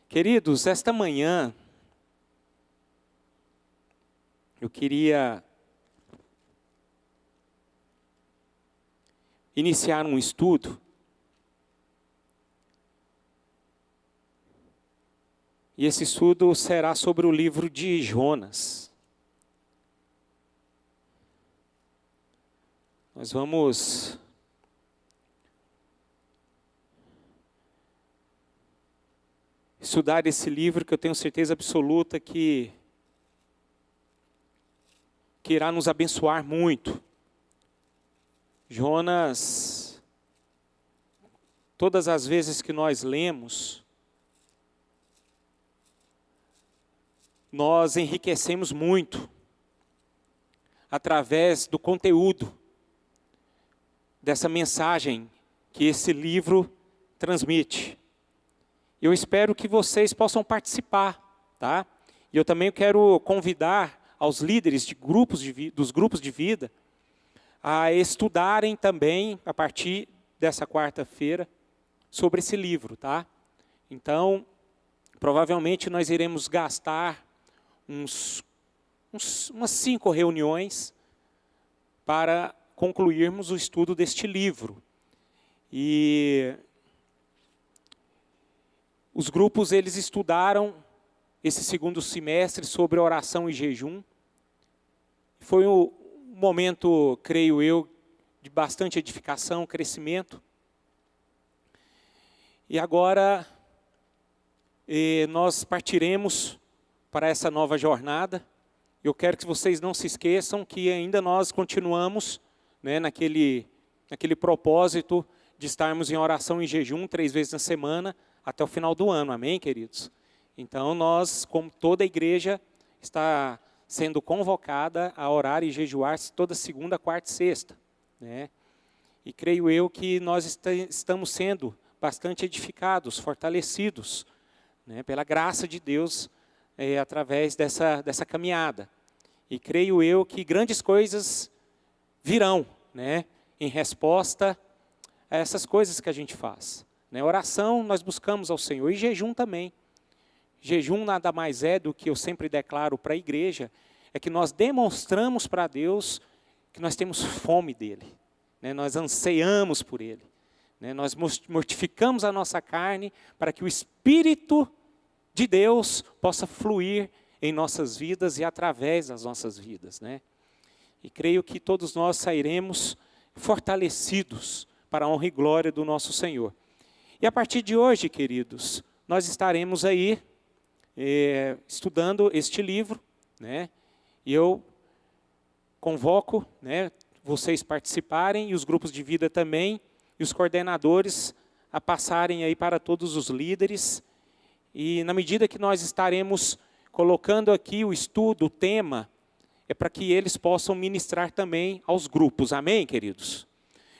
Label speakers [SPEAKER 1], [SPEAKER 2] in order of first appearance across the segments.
[SPEAKER 1] Queridos, esta manhã eu queria iniciar um estudo e esse estudo será sobre o livro de Jonas. Nós vamos estudar esse livro que eu tenho certeza absoluta que irá nos abençoar muito. Jonas, todas as vezes que nós lemos, nós enriquecemos muito através do conteúdo dessa mensagem que esse livro transmite. Eu espero que vocês possam participar, tá? E eu também quero convidar aos líderes de dos grupos de vida a estudarem também, a partir dessa quarta-feira, sobre esse livro, tá? Então, provavelmente nós iremos gastar umas 5 reuniões para concluirmos o estudo deste livro. E os grupos, eles estudaram esse segundo semestre sobre oração e jejum. Foi um momento, creio eu, de bastante edificação, crescimento. E agora nós partiremos para essa nova jornada. Eu quero que vocês não se esqueçam que ainda nós continuamos, né, naquele propósito de estarmos em oração e jejum 3 vezes na semana, até o final do ano, amém, queridos? Então, nós, como toda a igreja, está sendo convocada a orar e jejuar toda segunda, quarta e sexta, né? E creio eu que nós estamos sendo bastante edificados, fortalecidos, né, pela graça de Deus, através dessa caminhada. E creio eu que grandes coisas virão, né, em resposta a essas coisas que a gente faz. Né, oração, nós buscamos ao Senhor, e jejum também. Jejum nada mais é do que eu sempre declaro para a igreja, é que nós demonstramos para Deus que nós temos fome dEle, né, nós anseiamos por Ele, né, nós mortificamos a nossa carne para que o Espírito de Deus possa fluir em nossas vidas e através das nossas vidas, né? E creio que todos nós sairemos fortalecidos para a honra e glória do nosso Senhor. E a partir de hoje, queridos, nós estaremos aí estudando este livro, né? E eu convoco, né, vocês participarem, e os grupos de vida também, e os coordenadores a passarem aí para todos os líderes. E na medida que nós estaremos colocando aqui o estudo, o tema, é para que eles possam ministrar também aos grupos. Amém, queridos?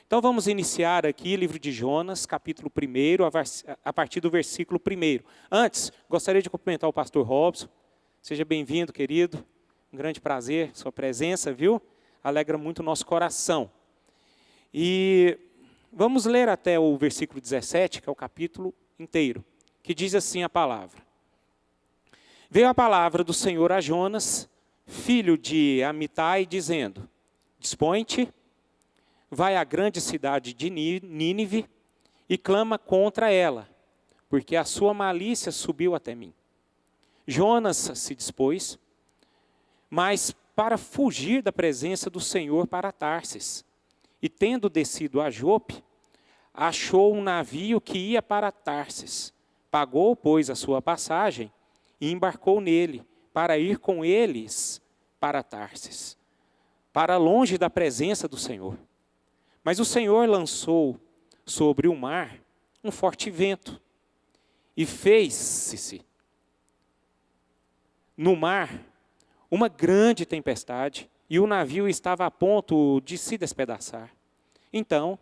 [SPEAKER 1] Então vamos iniciar aqui o livro de Jonas, capítulo 1, a partir do versículo 1. Antes, gostaria de cumprimentar o pastor Robson. Seja bem-vindo, querido. Um grande prazer, sua presença, viu? Alegra muito o nosso coração. E vamos ler até o versículo 17, que é o capítulo inteiro, que diz assim a palavra. Veio a palavra do Senhor a Jonas, filho de Amitai, dizendo: Dispõe-te, vai à grande cidade de Nínive e clama contra ela, porque a sua malícia subiu até mim. Jonas se dispôs, mas para fugir da presença do Senhor para Tarsis. E tendo descido a Jope, achou um navio que ia para Tarsis. Pagou, pois, a sua passagem e embarcou nele para ir com eles para Tarsis, para longe da presença do Senhor. Mas o Senhor lançou sobre o mar um forte vento, e fez-se no mar uma grande tempestade, e o navio estava a ponto de se despedaçar. Então,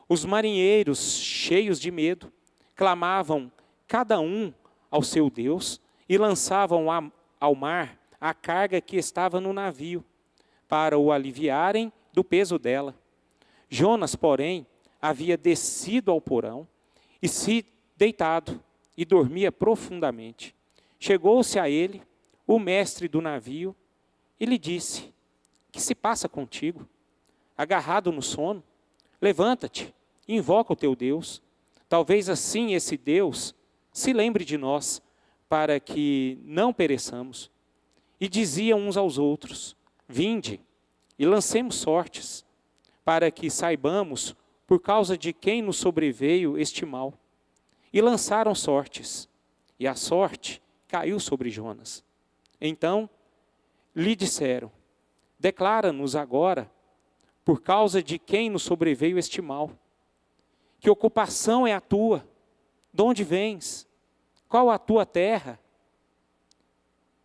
[SPEAKER 1] os marinheiros, cheios de medo, clamavam cada um ao seu Deus, e lançavam ao mar a carga que estava no navio, para o aliviarem do peso dela. Jonas, porém, havia descido ao porão e se deitado e dormia profundamente. Chegou-se a ele o mestre do navio e lhe disse: que se passa contigo? Agarrado no sono? Levanta-te, invoca o teu Deus. Talvez assim esse Deus se lembre de nós, para que não pereçamos. E diziam uns aos outros: vinde, e lancemos sortes, para que saibamos por causa de quem nos sobreveio este mal. E lançaram sortes, e a sorte caiu sobre Jonas. Então lhe disseram: declara-nos agora, por causa de quem nos sobreveio este mal. Que ocupação é a tua? De onde vens? Qual a tua terra?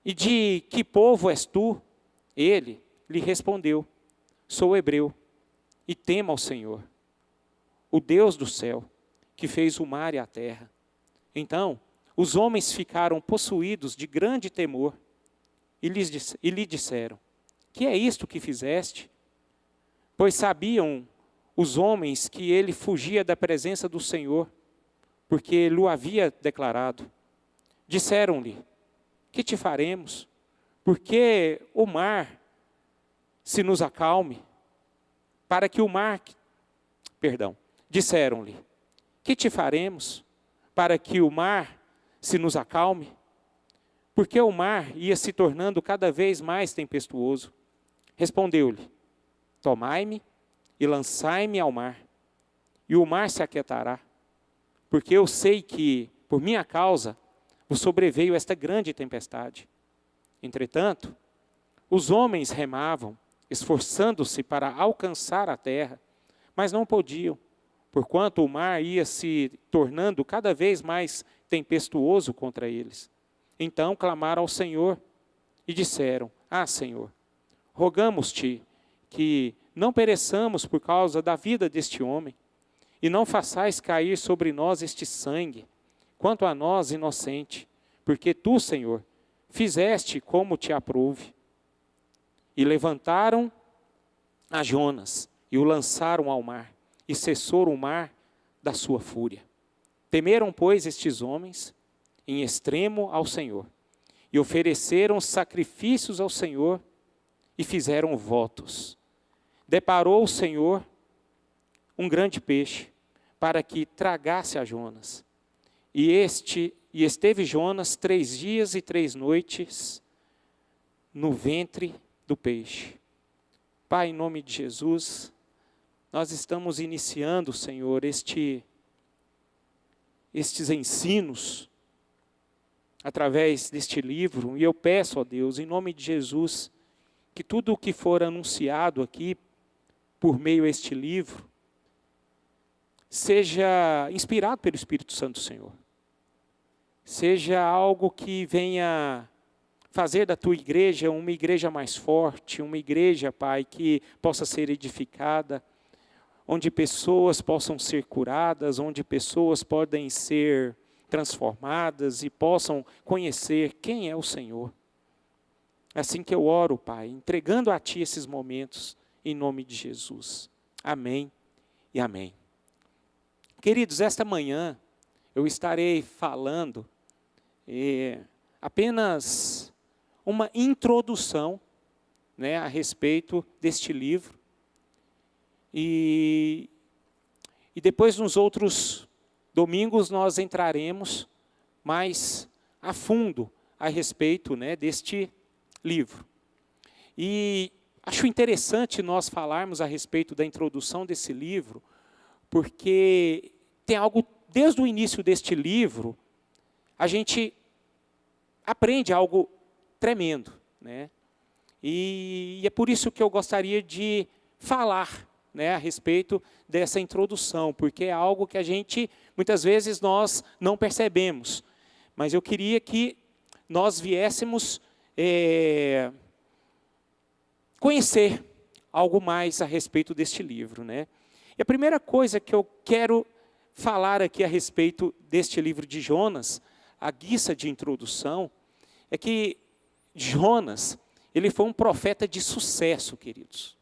[SPEAKER 1] E de que povo és tu? Ele lhe respondeu: sou hebreu, e temo ao Senhor, o Deus do céu, que fez o mar e a terra. Então os homens ficaram possuídos de grande temor, e lhe disseram: que é isto que fizeste? Pois sabiam os homens que ele fugia da presença do Senhor, porque ele o havia declarado. Disseram-lhe: que te faremos? Porque o mar se nos acalme, para que o mar... Disseram-lhe: que te faremos? Para que o mar se nos acalme? Porque o mar ia se tornando cada vez mais tempestuoso. Respondeu-lhe: tomai-me e lançai-me ao mar, e o mar se aquietará, porque eu sei que, por minha causa, vos sobreveio esta grande tempestade. Entretanto, os homens remavam, esforçando-se para alcançar a terra, mas não podiam, porquanto o mar ia se tornando cada vez mais tempestuoso contra eles. Então clamaram ao Senhor e disseram: ah, Senhor, rogamos-te que não pereçamos por causa da vida deste homem, e não façais cair sobre nós este sangue, quanto a nós inocente, porque tu, Senhor, fizeste como te aprouve. E levantaram a Jonas e o lançaram ao mar, e cessou o mar da sua fúria. Temeram, pois, estes homens em extremo ao Senhor, e ofereceram sacrifícios ao Senhor, e fizeram votos. Deparou o Senhor um grande peixe, para que tragasse a Jonas. E esteve Jonas 3 dias e 3 noites no ventre do peixe. Pai, em nome de Jesus, nós estamos iniciando, Senhor, estes ensinos através deste livro, e eu peço, ó Deus, em nome de Jesus, que tudo o que for anunciado aqui por meio a este livro seja inspirado pelo Espírito Santo do Senhor. Seja algo que venha fazer da tua igreja uma igreja mais forte, uma igreja, Pai, que possa ser edificada, onde pessoas possam ser curadas, onde pessoas podem ser transformadas e possam conhecer quem é o Senhor. Assim que eu oro, Pai, entregando a Ti esses momentos, em nome de Jesus. Amém e amém. Queridos, esta manhã eu estarei falando apenas uma introdução, né, a respeito deste livro. E depois, nos outros domingos, nós entraremos mais a fundo a respeito, né, deste livro. E acho interessante nós falarmos a respeito da introdução desse livro, porque tem algo, desde o início deste livro, a gente aprende algo tremendo, né? E é por isso que eu gostaria de falar, né, a respeito dessa introdução, porque é algo que a gente, muitas vezes, nós não percebemos. Mas eu queria que nós viéssemos conhecer algo mais a respeito deste livro, né? E a primeira coisa que eu quero falar aqui a respeito deste livro de Jonas, a guisa de introdução, é que Jonas, ele foi um profeta de sucesso, queridos.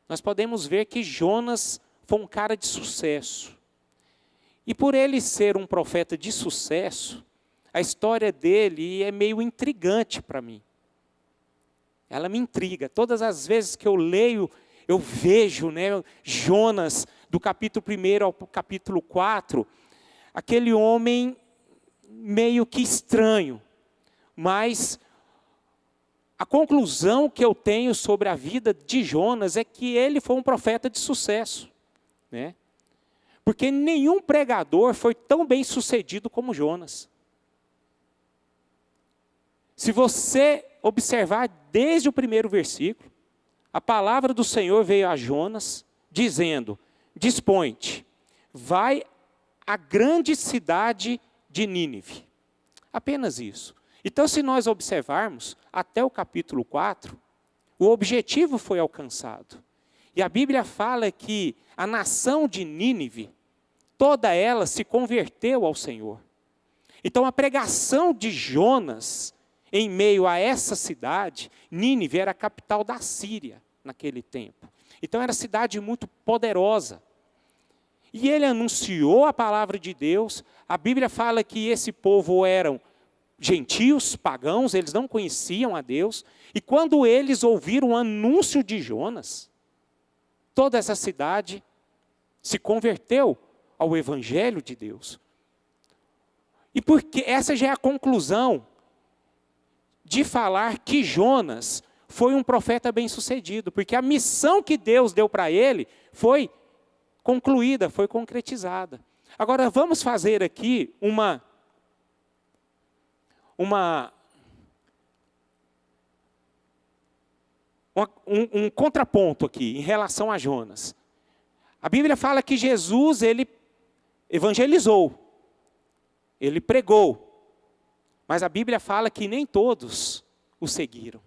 [SPEAKER 1] Nós podemos ver que Jonas foi um cara de sucesso. E por ele ser um profeta de sucesso, a história dele é meio intrigante para mim. Ela me intriga. Todas as vezes que eu leio, eu vejo, né, Jonas, do capítulo 1 ao capítulo 4, aquele homem meio que estranho. Mas a conclusão que eu tenho sobre a vida de Jonas é que ele foi um profeta de sucesso, né? Porque nenhum pregador foi tão bem sucedido como Jonas. Se você observar desde o primeiro versículo, a palavra do Senhor veio a Jonas, dizendo: dispõe-te, vai à grande cidade de Nínive. Apenas isso. Então, se nós observarmos, até o capítulo 4, o objetivo foi alcançado. E a Bíblia fala que a nação de Nínive, toda ela se converteu ao Senhor. Então, a pregação de Jonas, em meio a essa cidade, Nínive era a capital da Síria naquele tempo. Então, era uma cidade muito poderosa. E ele anunciou a palavra de Deus. A Bíblia fala que esse povo eram gentios, pagãos, eles não conheciam a Deus. E quando eles ouviram o anúncio de Jonas, toda essa cidade se converteu ao Evangelho de Deus. E porque essa já é a conclusão de falar que Jonas foi um profeta bem-sucedido, porque a missão que Deus deu para ele foi concluída, foi concretizada. Agora vamos fazer aqui um contraponto aqui em relação a Jonas. A Bíblia fala que Jesus, ele evangelizou, ele pregou, mas a Bíblia fala que nem todos o seguiram.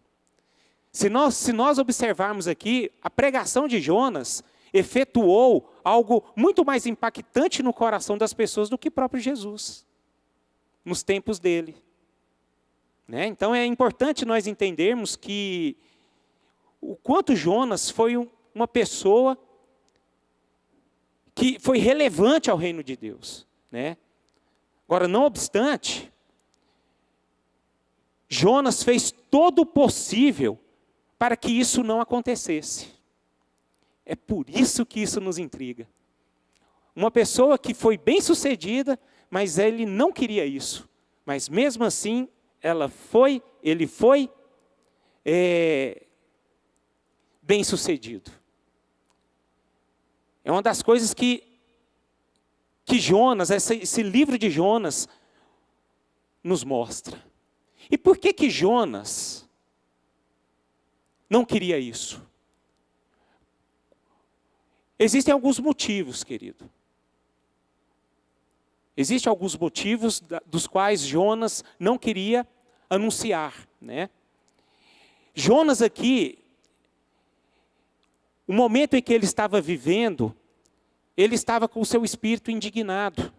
[SPEAKER 1] Se nós observarmos aqui, a pregação de Jonas efetuou algo muito mais impactante no coração das pessoas do que próprio Jesus, nos tempos dele. Né? Então é importante nós entendermos que o quanto Jonas foi uma pessoa que foi relevante ao reino de Deus. Né? Agora, não obstante, Jonas fez todo o possível para que isso não acontecesse. É por isso que isso nos intriga. Uma pessoa que foi bem-sucedida, mas ele não queria isso. Mas mesmo assim, ele foi bem-sucedido. É uma das coisas que Jonas, esse livro de Jonas, nos mostra. E por que Jonas não queria isso? Existem alguns motivos, querido. Existem alguns motivos dos quais Jonas não queria anunciar. Né? Jonas aqui, o momento em que ele estava vivendo, ele estava com o seu espírito indignado.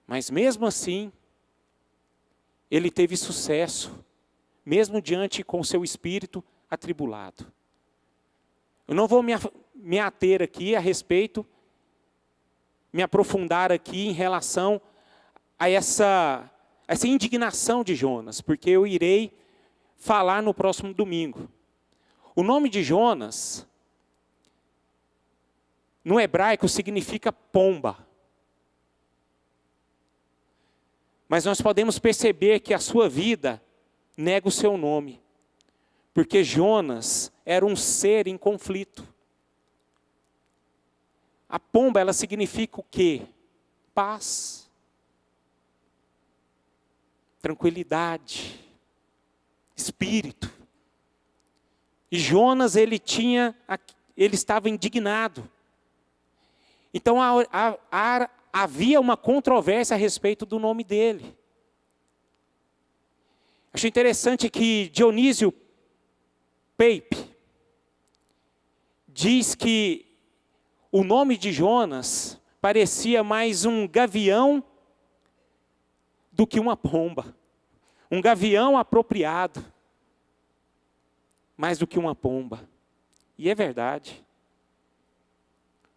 [SPEAKER 1] Mas mesmo assim, ele teve sucesso, mesmo diante com o seu espírito atribulado. Eu não vou me ater aqui a respeito, me aprofundar aqui em relação a essa indignação de Jonas, porque eu irei falar no próximo domingo. O nome de Jonas, no hebraico, significa pomba. Mas nós podemos perceber que a sua vida nega o seu nome. Porque Jonas era um ser em conflito. A pomba, ela significa o quê? Paz. Tranquilidade. Espírito. E Jonas, ele estava indignado. Então havia uma controvérsia a respeito do nome dele. Acho interessante que Dionísio Pape diz que o nome de Jonas parecia mais um gavião do que uma pomba. Um gavião apropriado, mais do que uma pomba. E é verdade.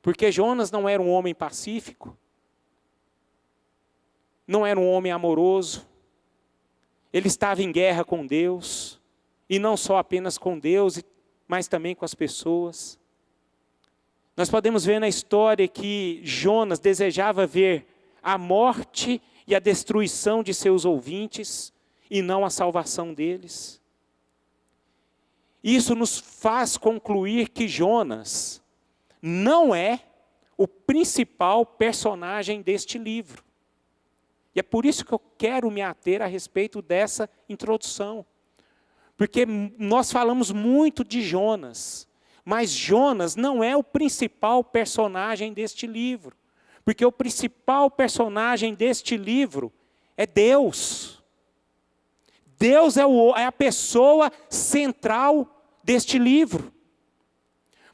[SPEAKER 1] Porque Jonas não era um homem pacífico, não era um homem amoroso, ele estava em guerra com Deus, e não só apenas com Deus, mas também com as pessoas. Nós podemos ver na história que Jonas desejava ver a morte e a destruição de seus ouvintes, e não a salvação deles. Isso nos faz concluir que Jonas não é o principal personagem deste livro. E é por isso que eu quero me ater a respeito dessa introdução. Porque nós falamos muito de Jonas, mas Jonas não é o principal personagem deste livro. Porque o principal personagem deste livro é Deus. Deus é a pessoa central deste livro.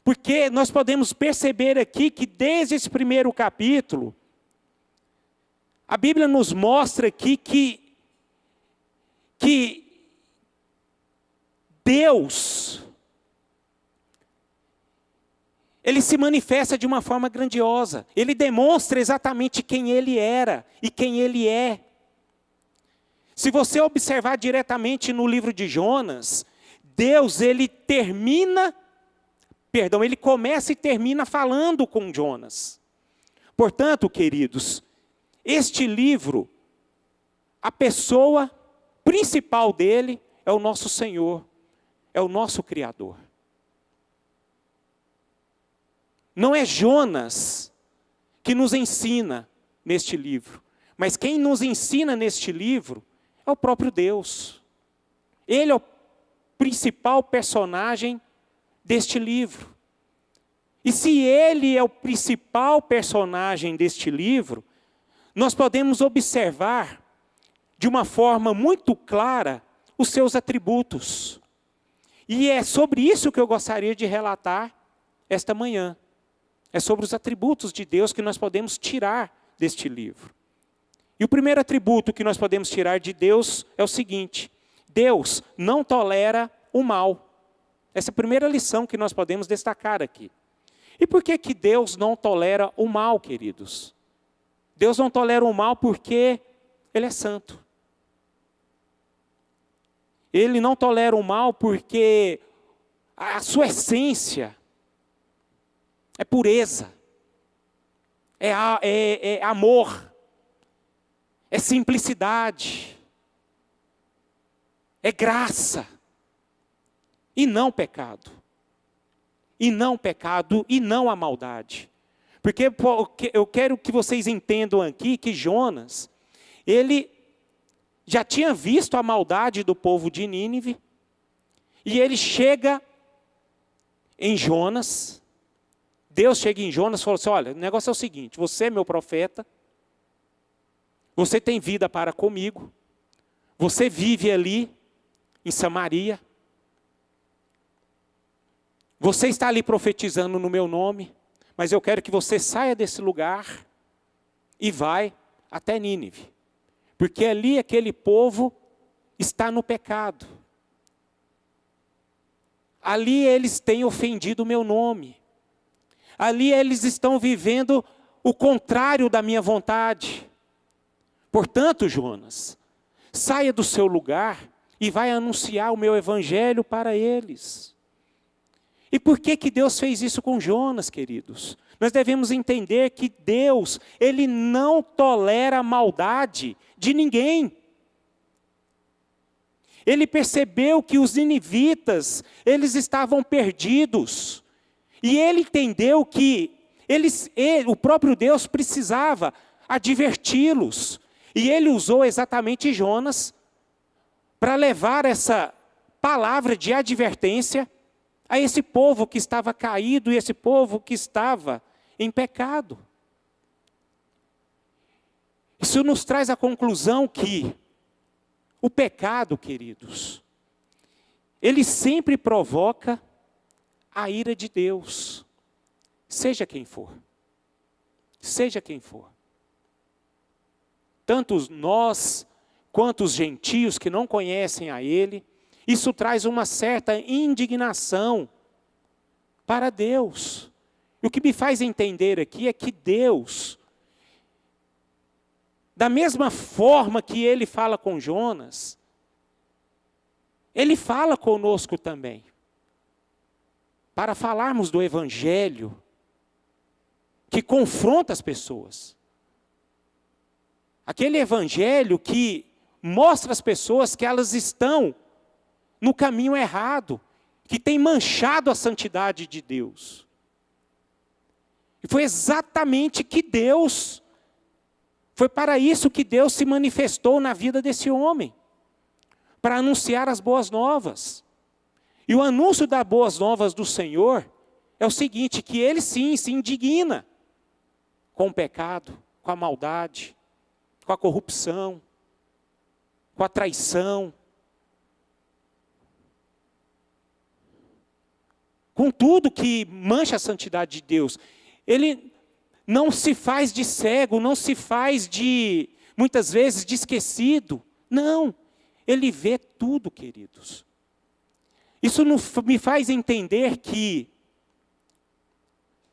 [SPEAKER 1] Porque nós podemos perceber aqui que desde esse primeiro capítulo, a Bíblia nos mostra aqui que Deus, Ele se manifesta de uma forma grandiosa. Ele demonstra exatamente quem Ele era e quem Ele é. Se você observar diretamente no livro de Jonas, Deus, ele começa e termina falando com Jonas. Portanto, queridos, este livro, a pessoa principal dele é o nosso Senhor, é o nosso Criador. Não é Jonas que nos ensina neste livro, mas quem nos ensina neste livro é o próprio Deus. Ele é o principal personagem deste livro. E se ele é o principal personagem deste livro, nós podemos observar de uma forma muito clara os seus atributos. E é sobre isso que eu gostaria de relatar esta manhã. É sobre os atributos de Deus que nós podemos tirar deste livro. E o primeiro atributo que nós podemos tirar de Deus é o seguinte: Deus não tolera o mal. Essa é a primeira lição que nós podemos destacar aqui. E por que Deus não tolera o mal, queridos? Deus não tolera o mal porque Ele é santo. Ele não tolera o mal porque a sua essência é pureza, é amor, é simplicidade, é graça, e não pecado. E não pecado, e não a maldade. Porque eu quero que vocês entendam aqui que Jonas, ele já tinha visto a maldade do povo de Nínive, e ele chega em Jonas, Deus chega em Jonas e fala assim: olha, o negócio é o seguinte, você é meu profeta, você tem vida para comigo, você vive ali em Samaria, você está ali profetizando no meu nome, mas eu quero que você saia desse lugar e vai até Nínive. Porque ali aquele povo está no pecado. Ali eles têm ofendido o meu nome. Ali eles estão vivendo o contrário da minha vontade. Portanto, Jonas, saia do seu lugar e vai anunciar o meu evangelho para eles. E por que Deus fez isso com Jonas, queridos? Nós devemos entender que Deus, Ele não tolera a maldade de ninguém. Ele percebeu que os ninivitas, eles estavam perdidos. E Ele entendeu que o próprio Deus precisava adverti-los. E Ele usou exatamente Jonas para levar essa palavra de advertência a esse povo que estava caído e esse povo que estava em pecado. Isso nos traz a conclusão que o pecado, queridos, ele sempre provoca a ira de Deus, seja quem for. Seja quem for. Tanto nós quanto os gentios que não conhecem a Ele, isso traz uma certa indignação para Deus. E o que me faz entender aqui é que Deus, da mesma forma que Ele fala com Jonas, Ele fala conosco também, para falarmos do Evangelho, que confronta as pessoas. Aquele Evangelho que mostra às pessoas que elas estão no caminho errado, que tem manchado a santidade de Deus. E foi exatamente foi para isso que Deus se manifestou na vida desse homem, para anunciar as boas novas. E o anúncio das boas novas do Senhor é o seguinte, que Ele sim se indigna com o pecado, com a maldade, com a corrupção, com a traição, com tudo que mancha a santidade de Deus. Ele não se faz de cego, não se faz de, muitas vezes, de esquecido. Não, Ele vê tudo, queridos. Isso me faz entender que,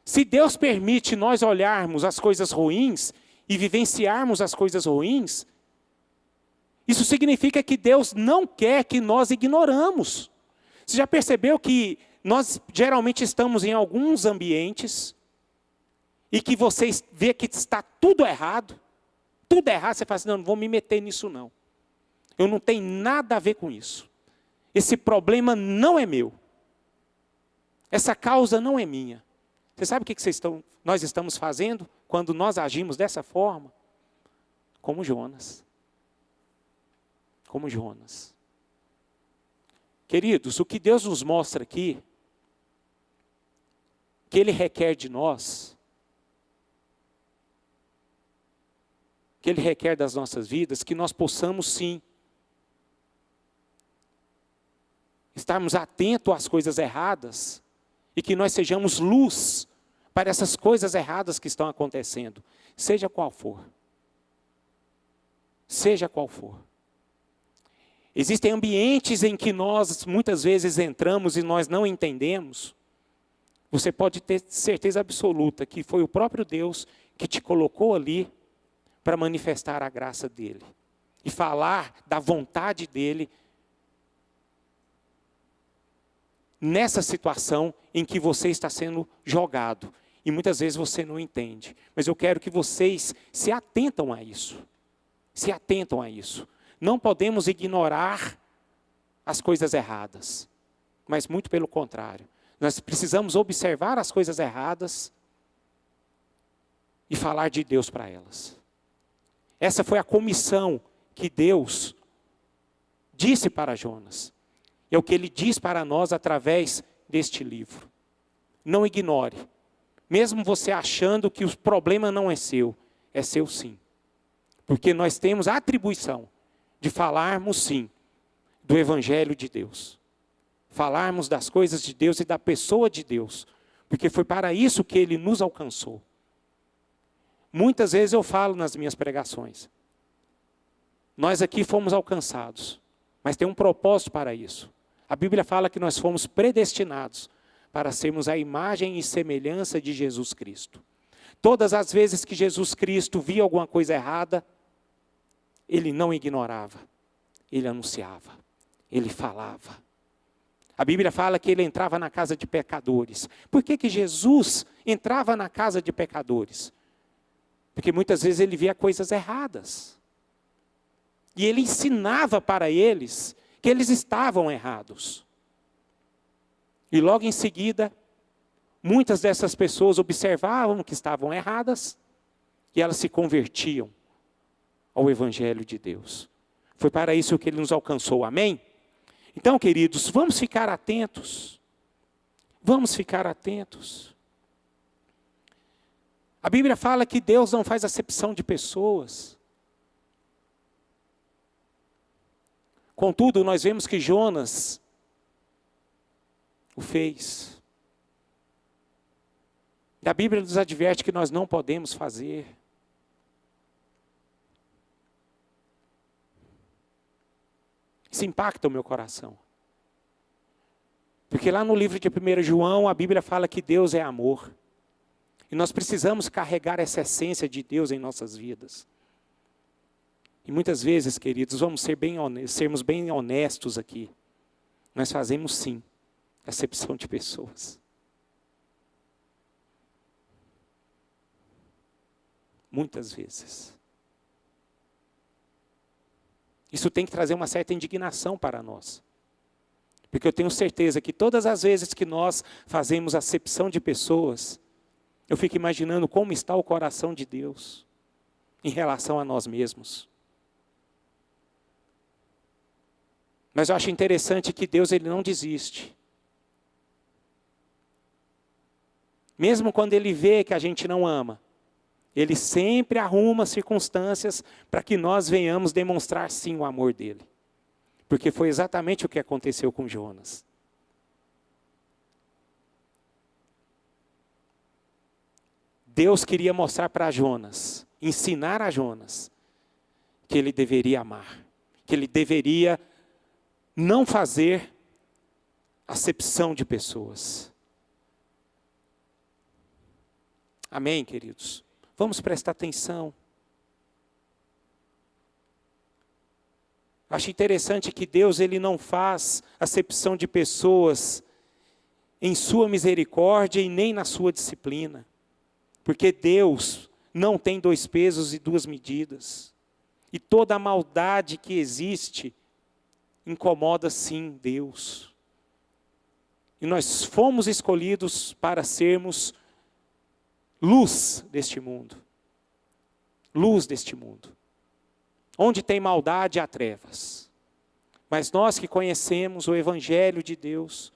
[SPEAKER 1] se Deus permite nós olharmos as coisas ruins e vivenciarmos as coisas ruins, isso significa que Deus não quer que nós ignoramos. Você já percebeu que nós geralmente estamos em alguns ambientes e que você vê que está tudo errado, você fala assim, não vou me meter nisso não. Eu não tenho nada a ver com isso. Esse problema não é meu. Essa causa não é minha. Você sabe o que nós estamos fazendo quando nós agimos dessa forma? Como Jonas. Como Jonas. Queridos, o que Deus nos mostra aqui, que Ele requer de nós, que Ele requer das nossas vidas, que nós possamos sim estarmos atentos às coisas erradas e que nós sejamos luz para essas coisas erradas que estão acontecendo, seja qual for. Seja qual for. Existem ambientes em que nós muitas vezes entramos e nós não entendemos. Você pode ter certeza absoluta que foi o próprio Deus que te colocou ali para manifestar a graça dele e falar da vontade dele nessa situação em que você está sendo jogado. E muitas vezes você não entende. Mas eu quero que vocês se atentam a isso. Se atentam a isso. Não podemos ignorar as coisas erradas. Mas muito pelo contrário. Nós precisamos observar as coisas erradas e falar de Deus para elas. Essa foi a comissão que Deus disse para Jonas. É o que Ele diz para nós através deste livro. Não ignore. Mesmo você achando que o problema não é seu sim. Porque nós temos a atribuição de falarmos sim do Evangelho de Deus. Falarmos das coisas de Deus e da pessoa de Deus. Porque foi para isso que Ele nos alcançou. Muitas vezes eu falo nas minhas pregações. Nós aqui fomos alcançados. Mas tem um propósito para isso. A Bíblia fala que nós fomos predestinados para sermos a imagem e semelhança de Jesus Cristo. Todas as vezes que Jesus Cristo via alguma coisa errada, Ele não ignorava. Ele anunciava. Ele falava. A Bíblia fala que Ele entrava na casa de pecadores. Por que Jesus entrava na casa de pecadores? Porque muitas vezes Ele via coisas erradas. E Ele ensinava para eles que eles estavam errados. E logo em seguida, muitas dessas pessoas observavam que estavam erradas e elas se convertiam ao Evangelho de Deus. Foi para isso que Ele nos alcançou, amém? Então, queridos, vamos ficar atentos. Vamos ficar atentos. A Bíblia fala que Deus não faz acepção de pessoas. Contudo, nós vemos que Jonas o fez. E a Bíblia nos adverte que nós não podemos fazer. Isso impacta o meu coração. Porque lá no livro de 1 João, a Bíblia fala que Deus é amor. E nós precisamos carregar essa essência de Deus em nossas vidas. E muitas vezes, queridos, vamos sermos bem honestos aqui. Nós fazemos sim acepção de pessoas. Muitas vezes. Isso tem que trazer uma certa indignação para nós. Porque eu tenho certeza que todas as vezes que nós fazemos acepção de pessoas, eu fico imaginando como está o coração de Deus em relação a nós mesmos. Mas eu acho interessante que Deus ele não desiste. Mesmo quando Ele vê que a gente não ama, Ele sempre arruma circunstâncias para que nós venhamos demonstrar sim o amor dEle. Porque foi exatamente o que aconteceu com Jonas. Deus queria mostrar para Jonas, ensinar a Jonas, que ele deveria amar, que ele deveria não fazer acepção de pessoas. Amém, queridos? Vamos prestar atenção. Acho interessante que Deus ele não faz acepção de pessoas em sua misericórdia e nem na sua disciplina. Porque Deus não tem dois pesos e duas medidas. E toda a maldade que existe incomoda sim Deus. E nós fomos escolhidos para sermos luz deste mundo. Luz deste mundo. Onde tem maldade, há trevas. Mas nós que conhecemos o Evangelho de Deus,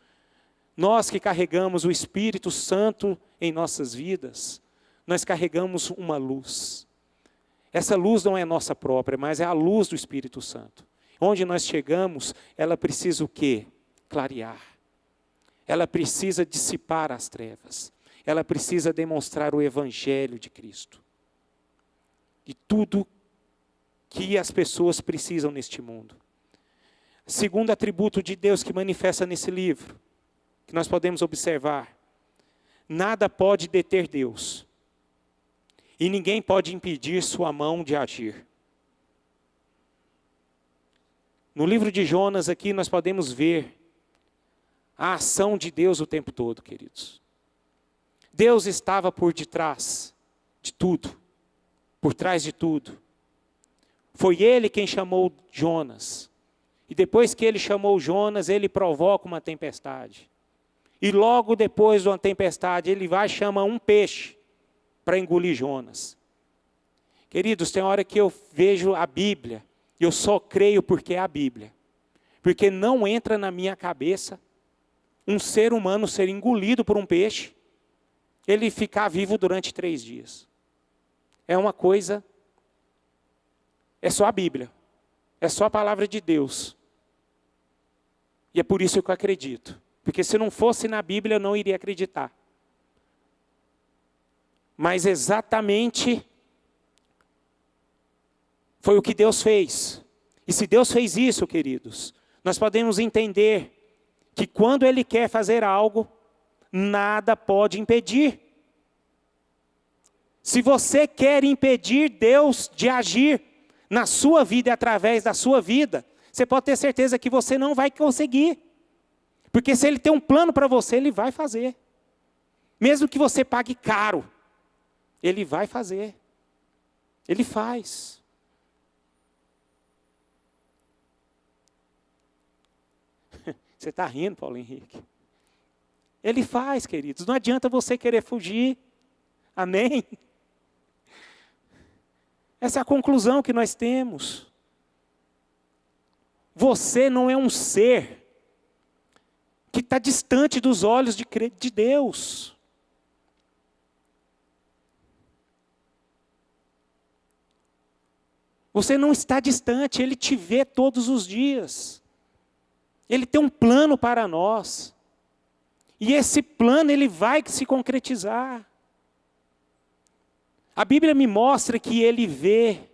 [SPEAKER 1] nós que carregamos o Espírito Santo em nossas vidas, nós carregamos uma luz. Essa luz não é nossa própria, mas é a luz do Espírito Santo. Onde nós chegamos, ela precisa o quê? Clarear. Ela precisa dissipar as trevas. Ela precisa demonstrar o Evangelho de Cristo. E tudo que as pessoas precisam neste mundo. Segundo atributo de Deus que manifesta nesse livro, que nós podemos observar, nada pode deter Deus. E ninguém pode impedir sua mão de agir. No livro de Jonas aqui nós podemos ver a ação de Deus o tempo todo, queridos. Deus estava por detrás de tudo, por trás de tudo. Foi Ele quem chamou Jonas. E depois que Ele chamou Jonas, Ele provoca uma tempestade. E logo depois de uma tempestade, Ele vai e chama um peixe para engolir Jonas. Queridos, tem hora que eu vejo a Bíblia, e eu só creio porque é a Bíblia. Porque não entra na minha cabeça um ser humano ser engolido por um peixe, ele ficar vivo durante 3 dias. É uma coisa, é só a Bíblia, é só a palavra de Deus. E é por isso que eu acredito. Porque se não fosse na Bíblia, eu não iria acreditar. Mas exatamente foi o que Deus fez. E se Deus fez isso, queridos, nós podemos entender que quando Ele quer fazer algo, nada pode impedir. Se você quer impedir Deus de agir na sua vida e através da sua vida, você pode ter certeza que você não vai conseguir. Porque se Ele tem um plano para você, Ele vai fazer. Mesmo que você pague caro, Ele vai fazer. Ele faz. Você está rindo, Paulo Henrique? Ele faz, queridos. Não adianta você querer fugir. Amém? Essa é a conclusão que nós temos. Você não é um ser que está distante dos olhos de Deus. Você não está distante, Ele te vê todos os dias. Ele tem um plano para nós. E esse plano, ele vai se concretizar. A Bíblia me mostra que Ele vê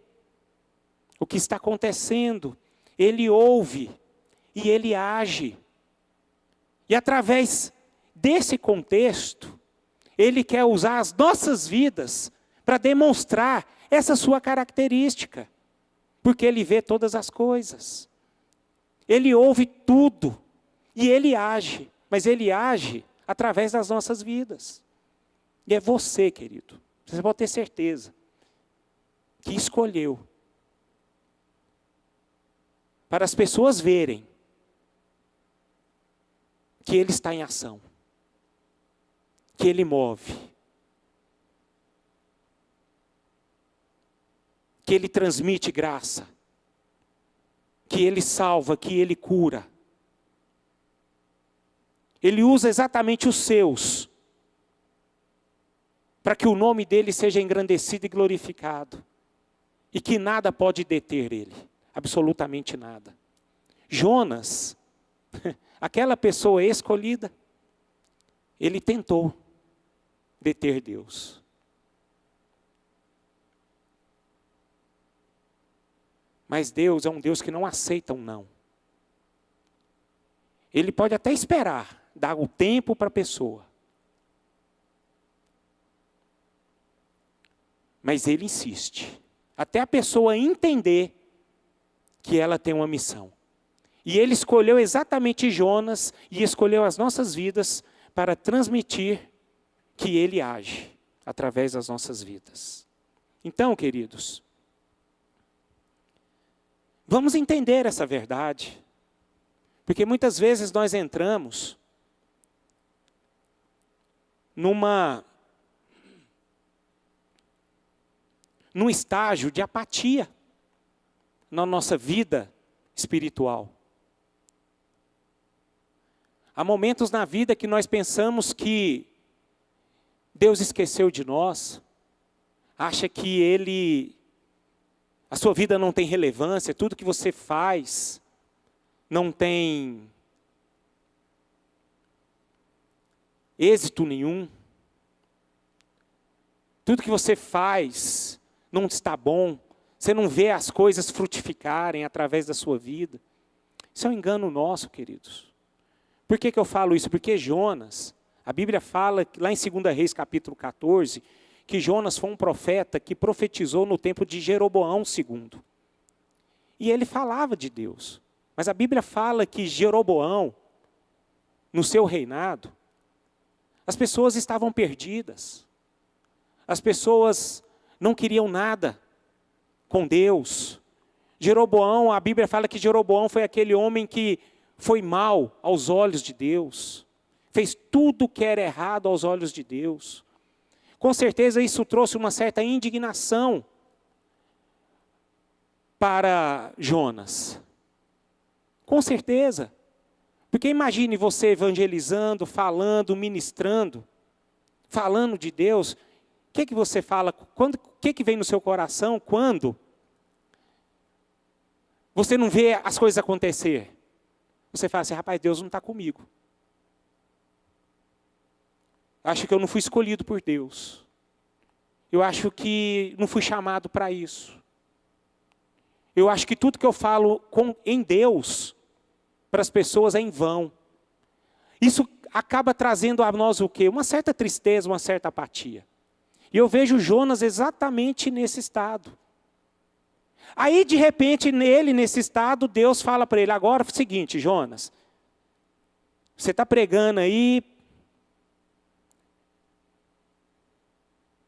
[SPEAKER 1] o que está acontecendo. Ele ouve e Ele age. E através desse contexto, Ele quer usar as nossas vidas para demonstrar essa sua característica. Porque Ele vê todas as coisas. Ele ouve tudo. E Ele age. Mas Ele age através das nossas vidas. E é você, querido. Você pode ter certeza. Que escolheu. Para as pessoas verem. Que Ele está em ação. Que Ele move. Que Ele transmite graça. Que Ele salva, que Ele cura. Ele usa exatamente os seus. Para que o nome dEle seja engrandecido e glorificado. E que nada pode deter Ele. Absolutamente nada. Jonas, aquela pessoa escolhida, ele tentou deter Deus. Mas Deus é um Deus que não aceita um não. Ele pode até esperar, dar o tempo para a pessoa. Mas Ele insiste. Até a pessoa entender que ela tem uma missão. E Ele escolheu exatamente Jonas e escolheu as nossas vidas para transmitir que Ele age através das nossas vidas. Então, queridos, vamos entender essa verdade. Porque muitas vezes nós entramos num estágio de apatia na nossa vida espiritual. Há momentos na vida que nós pensamos que Deus esqueceu de nós, acha que a sua vida não tem relevância, tudo que você faz não tem êxito nenhum. Tudo que você faz não está bom, você não vê as coisas frutificarem através da sua vida. Isso é um engano nosso, queridos. Por que eu falo isso? Porque Jonas, a Bíblia fala, lá em 2 Reis capítulo 14, que Jonas foi um profeta que profetizou no tempo de Jeroboão II. E ele falava de Deus. Mas a Bíblia fala que Jeroboão, no seu reinado, as pessoas estavam perdidas. As pessoas não queriam nada com Deus. Jeroboão, a Bíblia fala que Jeroboão foi aquele homem que foi mal aos olhos de Deus. Fez tudo que era errado aos olhos de Deus. Com certeza isso trouxe uma certa indignação para Jonas. Com certeza. Porque imagine você evangelizando, falando, ministrando, falando de Deus. O que você fala? O que vem no seu coração quando você não vê as coisas acontecer? Você fala assim, rapaz, Deus não está comigo. Acho que eu não fui escolhido por Deus. Eu acho que não fui chamado para isso. Eu acho que tudo que eu falo em Deus, para as pessoas é em vão. Isso acaba trazendo a nós o quê? Uma certa tristeza, uma certa apatia. E eu vejo Jonas exatamente nesse estado. Aí, de repente, nesse estado, Deus fala para ele, agora é o seguinte, Jonas, você está pregando aí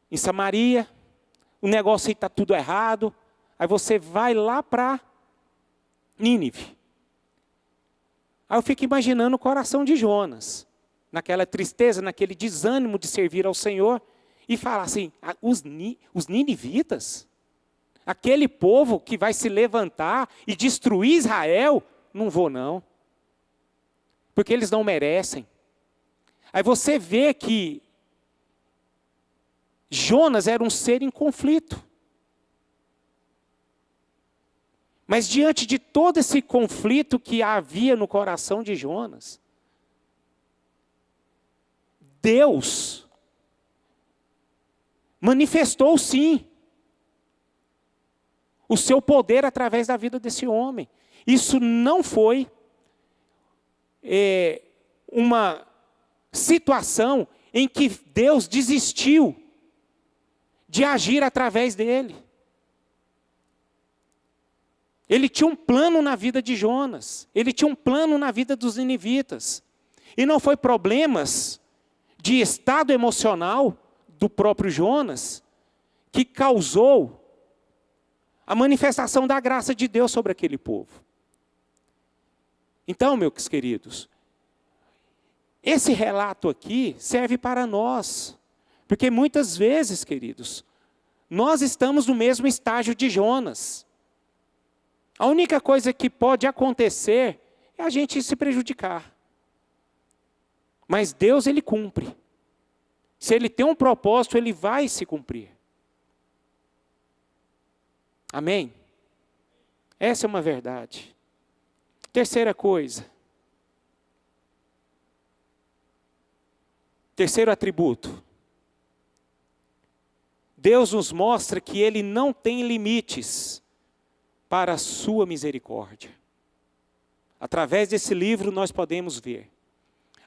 [SPEAKER 1] em Samaria, o negócio aí está tudo errado, aí você vai lá para Nínive. Aí eu fico imaginando o coração de Jonas, naquela tristeza, naquele desânimo de servir ao Senhor, e falar assim, os ninivitas, aquele povo que vai se levantar e destruir Israel, não vou não, porque eles não merecem. Aí você vê que Jonas era um ser em conflito. Mas diante de todo esse conflito que havia no coração de Jonas, Deus manifestou sim o seu poder através da vida desse homem. Isso não foi uma situação em que Deus desistiu de agir através dele. Ele tinha um plano na vida de Jonas. Ele tinha um plano na vida dos ninivitas. E não foi problemas de estado emocional do próprio Jonas que causou a manifestação da graça de Deus sobre aquele povo. Então, meus queridos, esse relato aqui serve para nós. Porque muitas vezes, queridos, nós estamos no mesmo estágio de Jonas. A única coisa que pode acontecer é a gente se prejudicar. Mas Deus, Ele cumpre. Se Ele tem um propósito, Ele vai se cumprir. Amém? Essa é uma verdade. Terceira coisa. Terceiro atributo. Deus nos mostra que Ele não tem limites para a sua misericórdia. Através desse livro nós podemos ver.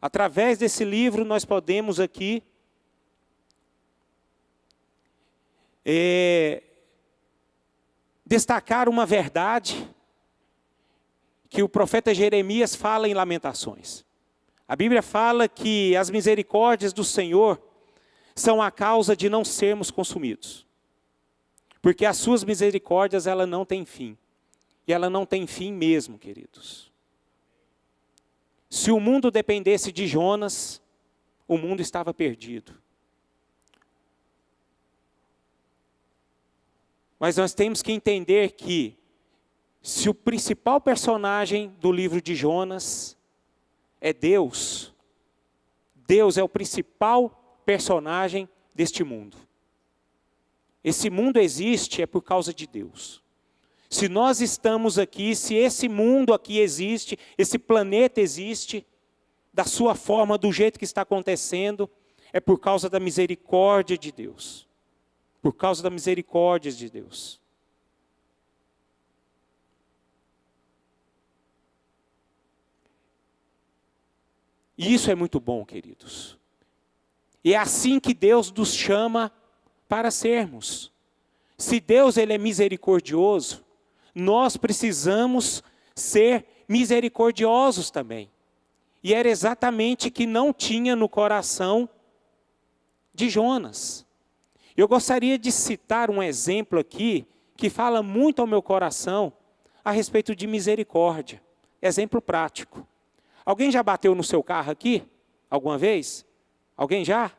[SPEAKER 1] Através desse livro nós podemos aqui destacar uma verdade que o profeta Jeremias fala em Lamentações. A Bíblia fala que as misericórdias do Senhor são a causa de não sermos consumidos. Porque as suas misericórdias, ela não tem fim. E ela não tem fim mesmo, queridos. Se o mundo dependesse de Jonas, o mundo estava perdido. Mas nós temos que entender que, se o principal personagem do livro de Jonas é Deus, Deus é o principal personagem deste mundo. Esse mundo existe é por causa de Deus. Se nós estamos aqui, se esse mundo aqui existe, esse planeta existe, da sua forma, do jeito que está acontecendo, é por causa da misericórdia de Deus. Por causa da misericórdia de Deus. E isso é muito bom, queridos. E é assim que Deus nos chama para sermos. Se Deus, Ele é misericordioso, nós precisamos ser misericordiosos também. E era exatamente o que não tinha no coração de Jonas. Eu gostaria de citar um exemplo aqui, que fala muito ao meu coração, a respeito de misericórdia. Exemplo prático. Alguém já bateu no seu carro aqui? Alguma vez? Alguém já?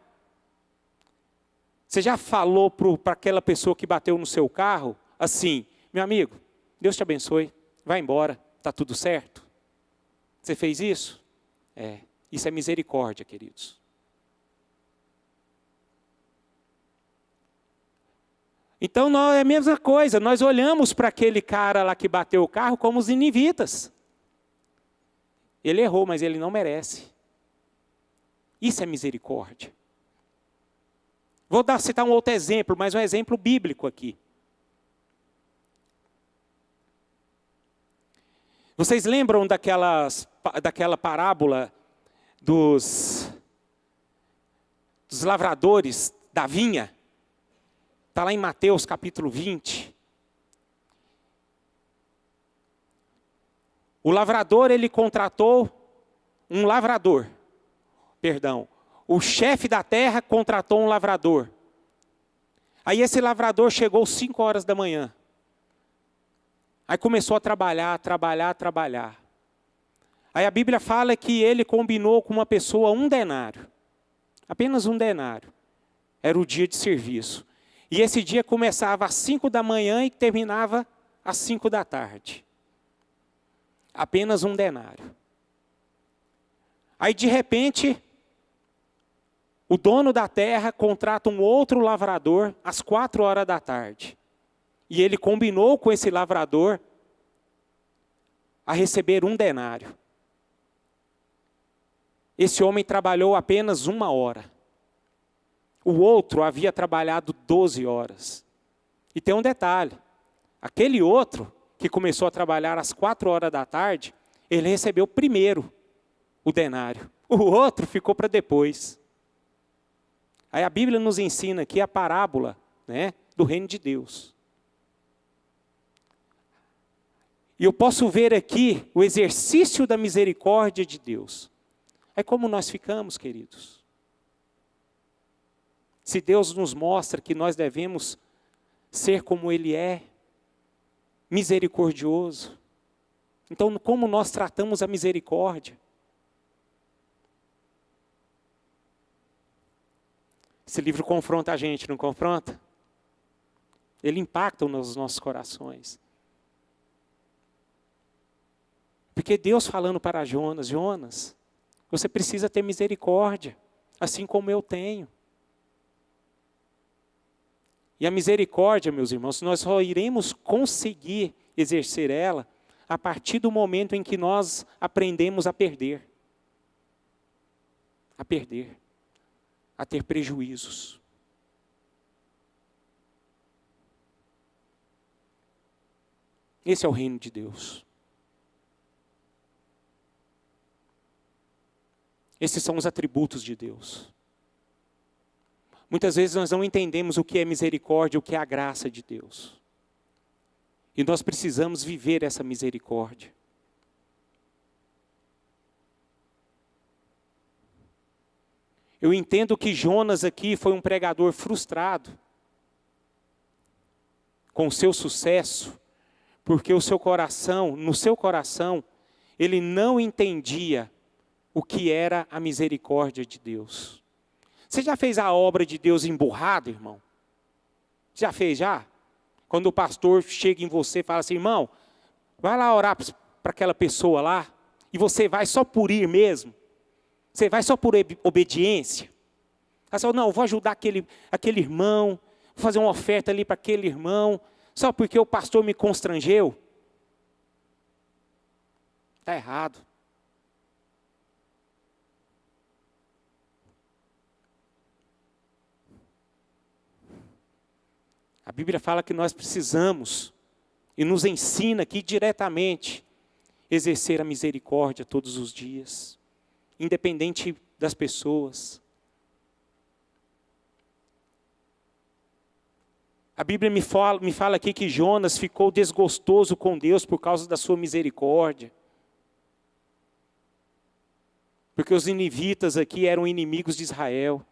[SPEAKER 1] Você já falou para aquela pessoa que bateu no seu carro, assim, meu amigo, Deus te abençoe, vai embora, está tudo certo? Você fez isso? Isso é misericórdia, queridos. Então, é a mesma coisa, nós olhamos para aquele cara lá que bateu o carro como os ninivitas. Ele errou, mas ele não merece. Isso é misericórdia. Vou citar um outro exemplo, mas um exemplo bíblico aqui. Vocês lembram daquela parábola dos lavradores da vinha? Está lá em Mateus capítulo 20. O lavrador, ele contratou um lavrador. O chefe da terra contratou um lavrador. Aí esse lavrador chegou 5 horas da manhã. Aí começou a trabalhar. Aí a Bíblia fala que ele combinou com uma pessoa 1 denário. Apenas 1 denário. Era o dia de serviço. E esse dia começava às 5 da manhã e terminava às 5 da tarde. Apenas 1 denário. Aí de repente, o dono da terra contrata um outro lavrador às 4 horas da tarde. E ele combinou com esse lavrador a receber 1 denário. Esse homem trabalhou apenas 1 hora. O outro havia trabalhado 12 horas. E tem um detalhe. Aquele outro, que começou a trabalhar às 4 horas da tarde, ele recebeu primeiro o denário. O outro ficou para depois. Aí a Bíblia nos ensina aqui a parábola, né, do reino de Deus. E eu posso ver aqui o exercício da misericórdia de Deus. É como nós ficamos, queridos. Se Deus nos mostra que nós devemos ser como Ele é, misericordioso, então como nós tratamos a misericórdia? Esse livro confronta a gente, não confronta? Ele impacta nos nossos corações. Porque Deus falando para Jonas, Jonas, você precisa ter misericórdia, assim como eu tenho. E a misericórdia, meus irmãos, nós só iremos conseguir exercer ela a partir do momento em que nós aprendemos a perder. A perder. A ter prejuízos. Esse é o reino de Deus. Esses são os atributos de Deus. Muitas vezes nós não entendemos o que é misericórdia, o que é a graça de Deus. E nós precisamos viver essa misericórdia. Eu entendo que Jonas aqui foi um pregador frustrado com o seu sucesso, porque o seu coração, no seu coração, ele não entendia o que era a misericórdia de Deus. Você já fez a obra de Deus emburrado, irmão? Já fez, já? Quando o pastor chega em você e fala assim, irmão, vai lá orar para aquela pessoa lá, e você vai só por ir mesmo? Você vai só por obediência? Aí você fala, não, eu vou ajudar aquele irmão, vou fazer uma oferta ali para aquele irmão, só porque o pastor me constrangeu? Está errado. A Bíblia fala que nós precisamos, e nos ensina aqui diretamente, exercer a misericórdia todos os dias, independente das pessoas. A Bíblia me fala aqui que Jonas ficou desgostoso com Deus por causa da sua misericórdia. Porque os ninivitas aqui eram inimigos de Israel.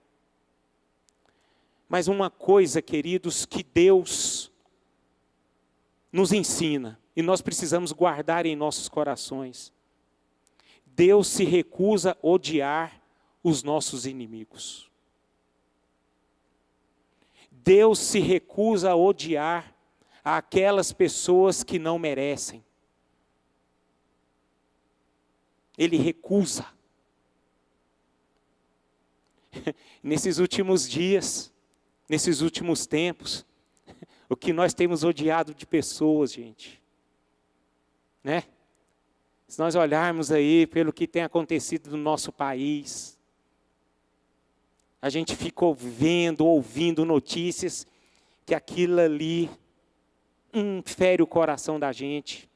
[SPEAKER 1] Mas uma coisa, queridos, que Deus nos ensina, e nós precisamos guardar em nossos corações. Deus se recusa a odiar os nossos inimigos. Deus se recusa a odiar aquelas pessoas que não merecem. Ele recusa. Nesses últimos dias, nesses últimos tempos, o que nós temos odiado de pessoas, gente, né? Se nós olharmos aí pelo que tem acontecido no nosso país, a gente ficou vendo, ouvindo notícias que aquilo ali fere o coração da gente.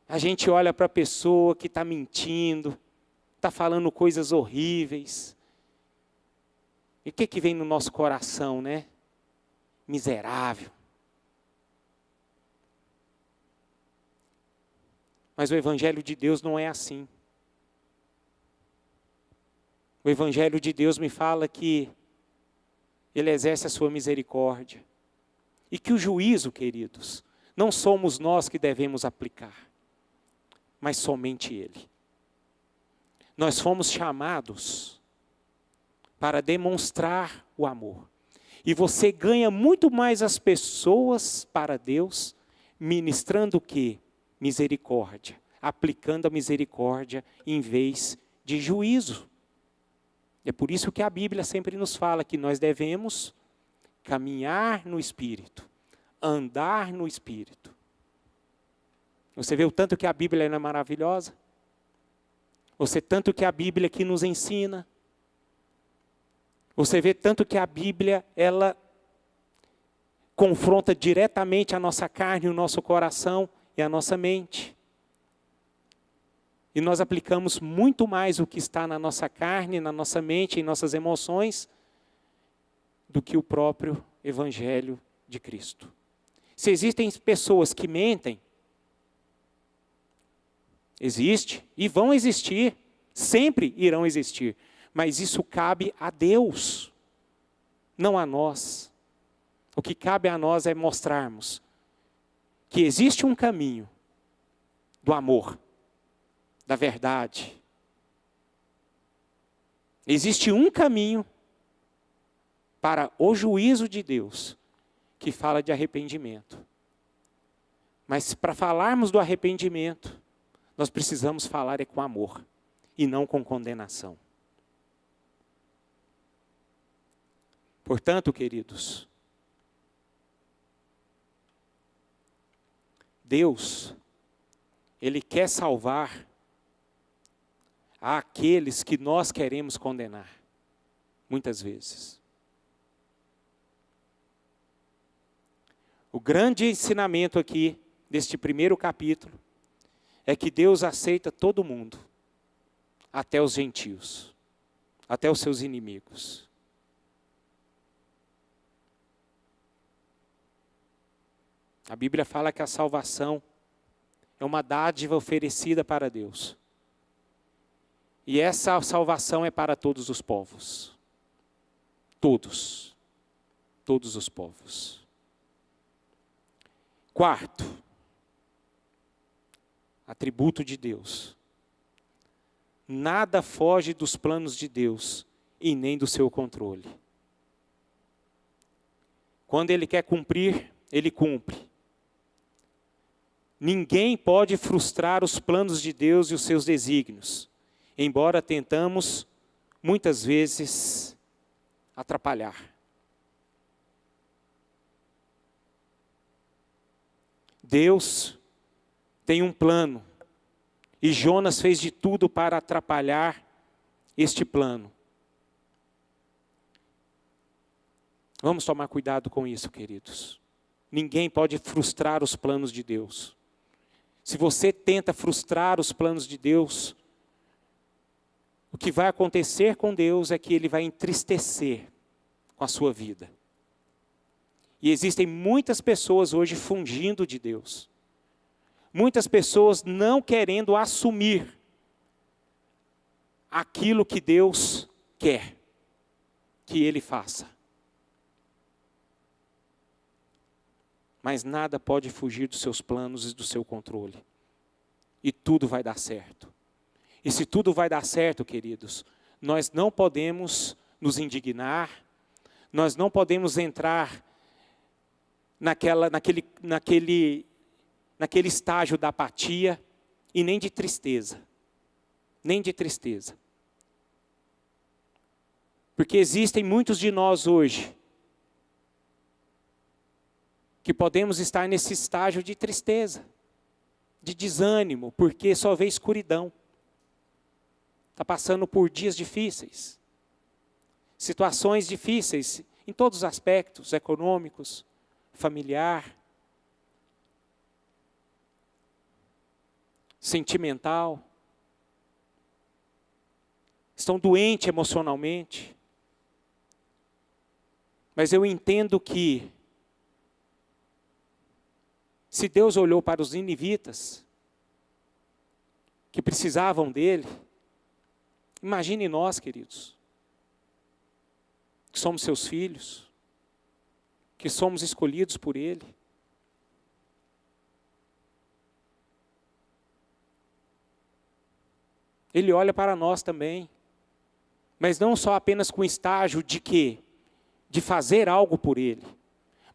[SPEAKER 1] A gente olha para a pessoa que está mentindo, está falando coisas horríveis. E o que vem no nosso coração, né? Miserável. Mas o Evangelho de Deus não é assim. O Evangelho de Deus me fala que Ele exerce a sua misericórdia. E que o juízo, queridos, não somos nós que devemos aplicar, mas somente Ele. Nós fomos chamados para demonstrar o amor. E você ganha muito mais as pessoas para Deus, ministrando o quê? Misericórdia. Aplicando a misericórdia em vez de juízo. É por isso que a Bíblia sempre nos fala que nós devemos caminhar no Espírito, andar no Espírito. Você vê o tanto que a Bíblia é maravilhosa? Você tanto que a Bíblia aqui nos ensina? Você vê tanto que a Bíblia, ela confronta diretamente a nossa carne, o nosso coração e a nossa mente. E nós aplicamos muito mais o que está na nossa carne, na nossa mente, em nossas emoções, do que o próprio Evangelho de Cristo. Se existem pessoas que mentem, existe e vão existir, sempre irão existir, mas isso cabe a Deus, não a nós. O que cabe a nós é mostrarmos que existe um caminho do amor, da verdade. Existe um caminho para o juízo de Deus, que fala de arrependimento. Mas para falarmos do arrependimento, nós precisamos falar com amor, e não com condenação. Portanto, queridos, Deus, Ele quer salvar aqueles que nós queremos condenar, muitas vezes. O grande ensinamento aqui, deste primeiro capítulo, é que Deus aceita todo mundo, até os gentios, até os seus inimigos. A Bíblia fala que a salvação é uma dádiva oferecida para Deus. E essa salvação é para todos os povos. Todos. Todos os povos. Quarto, atributo de Deus. Nada foge dos planos de Deus e nem do seu controle. Quando Ele quer cumprir, Ele cumpre. Ninguém pode frustrar os planos de Deus e os seus desígnios, embora tentamos, muitas vezes, atrapalhar. Deus tem um plano, e Jonas fez de tudo para atrapalhar este plano. Vamos tomar cuidado com isso, queridos. Ninguém pode frustrar os planos de Deus. Se você tenta frustrar os planos de Deus, o que vai acontecer com Deus é que Ele vai entristecer com a sua vida. E existem muitas pessoas hoje fugindo de Deus. Muitas pessoas não querendo assumir aquilo que Deus quer que Ele faça. Mas nada pode fugir dos seus planos e do seu controle. E tudo vai dar certo. E se tudo vai dar certo, queridos, nós não podemos nos indignar, nós não podemos entrar naquele estágio da apatia e nem de tristeza. Nem de tristeza. Porque existem muitos de nós hoje que podemos estar nesse estágio de tristeza, de desânimo, porque só vê escuridão. Está passando por dias difíceis, situações difíceis em todos os aspectos, econômicos, familiar, sentimental. Estão doentes emocionalmente. Mas eu entendo que se Deus olhou para os ninivitas, que precisavam dele, imagine nós, queridos, que somos seus filhos, que somos escolhidos por ele. Ele olha para nós também, mas não só apenas com o estágio de quê? De fazer algo por ele,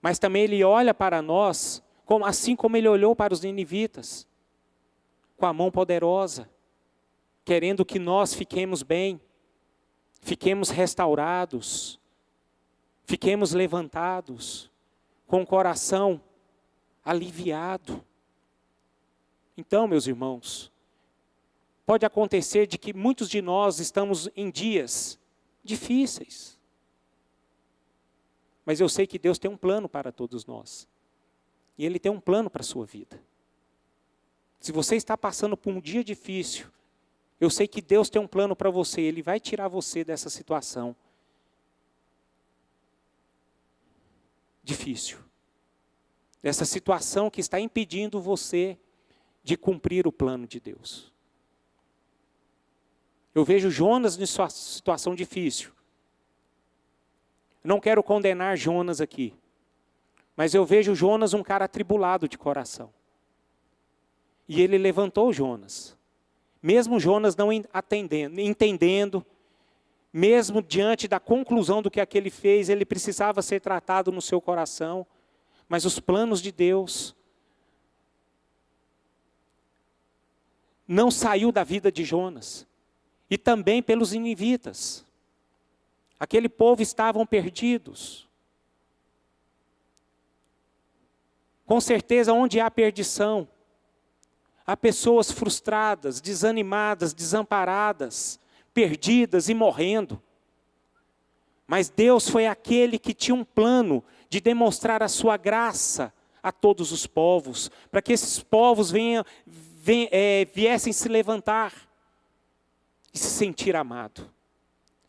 [SPEAKER 1] mas também ele olha para nós, assim como ele olhou para os ninivitas, com a mão poderosa, querendo que nós fiquemos bem, fiquemos restaurados, fiquemos levantados, com o coração aliviado. Então, meus irmãos, pode acontecer de que muitos de nós estamos em dias difíceis, mas eu sei que Deus tem um plano para todos nós. E Ele tem um plano para a sua vida. Se você está passando por um dia difícil, Eu sei que Deus tem um plano para você, Ele vai tirar você dessa situação difícil. Dessa situação que está impedindo você de cumprir o plano de Deus. Eu vejo Jonas em sua situação difícil. Não quero condenar Jonas aqui. Mas eu vejo Jonas um cara atribulado de coração. E ele levantou Jonas. Mesmo Jonas não entendendo, mesmo diante da conclusão do que aquele fez, ele precisava ser tratado no seu coração. Mas os planos de Deus não saiu da vida de Jonas. E também pelos ninivitas. Aquele povo estavam perdidos. Com certeza, onde há perdição, há pessoas frustradas, desanimadas, desamparadas, perdidas e morrendo. Mas Deus foi aquele que tinha um plano de demonstrar a sua graça a todos os povos, para que esses povos viessem se levantar e se sentir amado.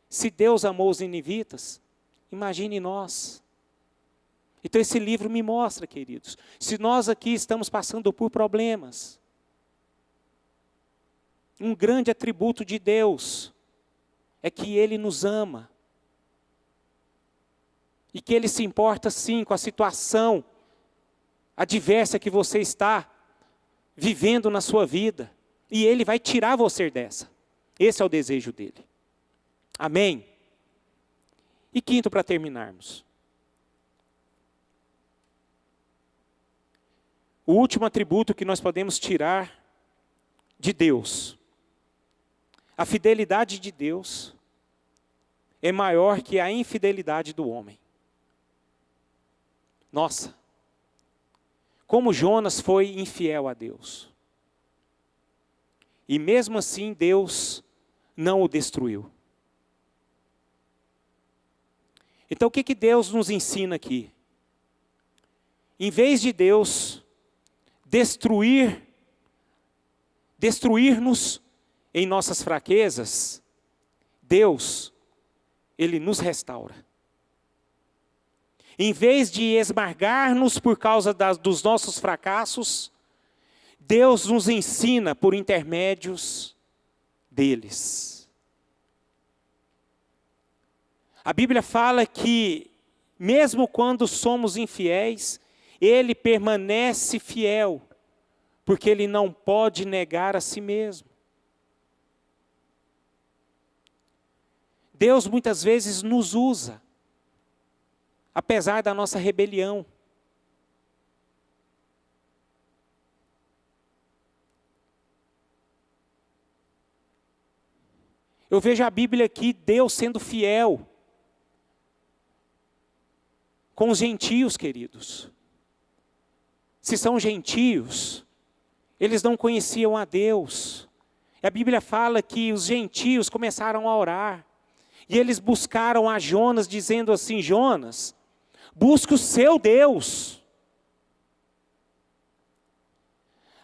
[SPEAKER 1] Se Deus amou os ninivitas, imagine nós. Então esse livro me mostra, queridos, se nós aqui estamos passando por problemas, um grande atributo de Deus é que Ele nos ama. E que Ele se importa sim com a situação adversa que você está vivendo na sua vida. E Ele vai tirar você dessa. Esse é o desejo dEle. Amém? E quinto, para terminarmos. O último atributo que nós podemos tirar de Deus. A fidelidade de Deus é maior que a infidelidade do homem. Nossa, como Jonas foi infiel a Deus. E mesmo assim Deus não o destruiu. Então o que Deus nos ensina aqui? Em vez de Deus destruir-nos em nossas fraquezas, Deus, Ele nos restaura. Em vez de esmagar-nos por causa dos nossos fracassos, Deus nos ensina por intermédios deles. A Bíblia fala que, mesmo quando somos infiéis, Ele permanece fiel, porque Ele não pode negar a si mesmo. Deus muitas vezes nos usa, apesar da nossa rebelião. Eu vejo a Bíblia aqui, Deus sendo fiel com os gentios, queridos. Se são gentios, eles não conheciam a Deus. E a Bíblia fala que os gentios começaram a orar. E eles buscaram a Jonas, dizendo assim: Jonas, busca o seu Deus.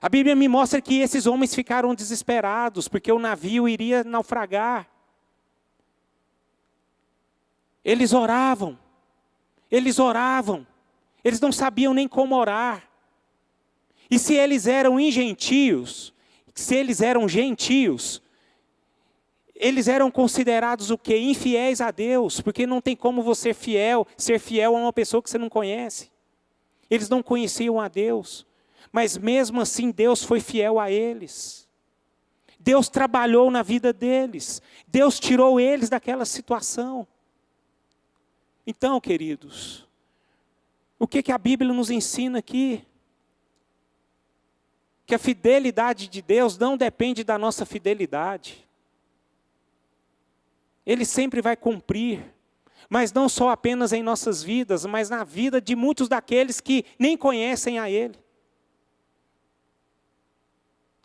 [SPEAKER 1] A Bíblia me mostra que esses homens ficaram desesperados, porque o navio iria naufragar. Eles oravam, eles não sabiam nem como orar. E se eles eram gentios, eles eram considerados o quê? Infiéis a Deus, porque não tem como você ser fiel a uma pessoa que você não conhece. Eles não conheciam a Deus, mas mesmo assim Deus foi fiel a eles. Deus trabalhou na vida deles, Deus tirou eles daquela situação. Então, queridos, o que a Bíblia nos ensina aqui? Que a fidelidade de Deus não depende da nossa fidelidade. Ele sempre vai cumprir, mas não só apenas em nossas vidas, mas na vida de muitos daqueles que nem conhecem a Ele.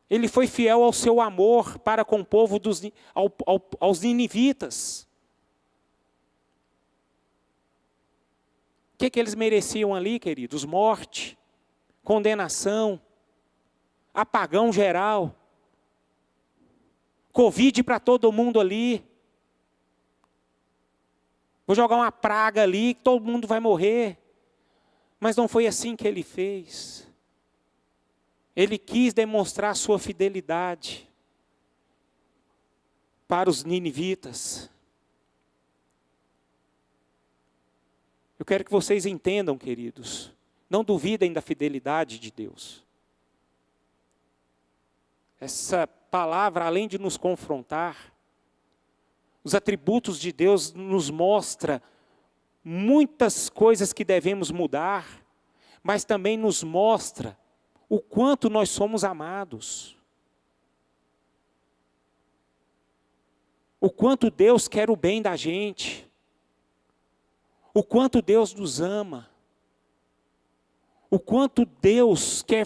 [SPEAKER 1] Ele foi fiel ao seu amor para com o povo aos ninivitas. O que eles mereciam ali, queridos? Morte, condenação, apagão geral. Covid para todo mundo ali. Vou jogar uma praga ali, todo mundo vai morrer. Mas não foi assim que ele fez. Ele quis demonstrar sua fidelidade para os ninivitas. Eu quero que vocês entendam, queridos, não duvidem da fidelidade de Deus. Essa palavra, além de nos confrontar, os atributos de Deus nos mostra muitas coisas que devemos mudar, mas também nos mostra o quanto nós somos amados. O quanto Deus quer o bem da gente. O quanto Deus nos ama. O quanto Deus quer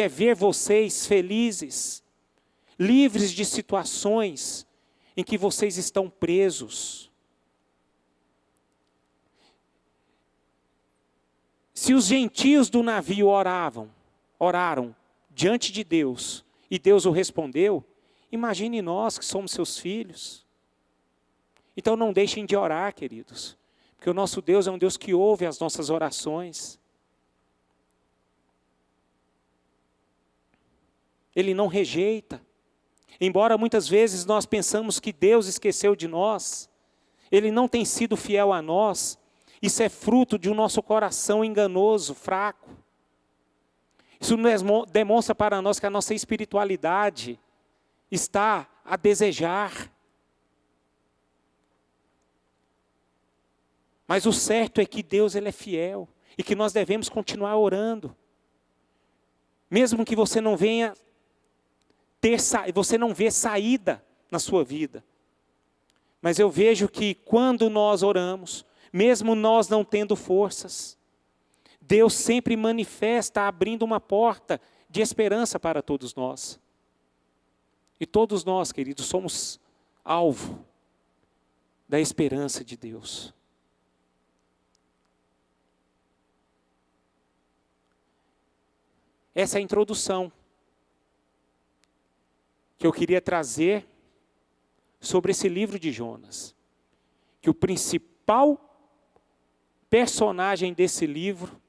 [SPEAKER 1] ver vocês felizes, livres de situações em que vocês estão presos. Se os gentios do navio oraram diante de Deus, e Deus o respondeu, imagine nós que somos seus filhos. Então não deixem de orar, queridos, porque o nosso Deus é um Deus que ouve as nossas orações. Ele não rejeita. Embora muitas vezes nós pensamos que Deus esqueceu de nós, Ele não tem sido fiel a nós. Isso é fruto de um nosso coração enganoso, fraco. Isso demonstra para nós que a nossa espiritualidade está a desejar. Mas o certo é que Deus ele é fiel e que nós devemos continuar orando. Mesmo que você não venha você não vê saída na sua vida. Mas eu vejo que quando nós oramos, mesmo nós não tendo forças, Deus sempre manifesta abrindo uma porta de esperança para todos nós. E todos nós, queridos, somos alvo da esperança de Deus. Essa é a introdução que eu queria trazer sobre esse livro de Jonas. Que o principal personagem desse livro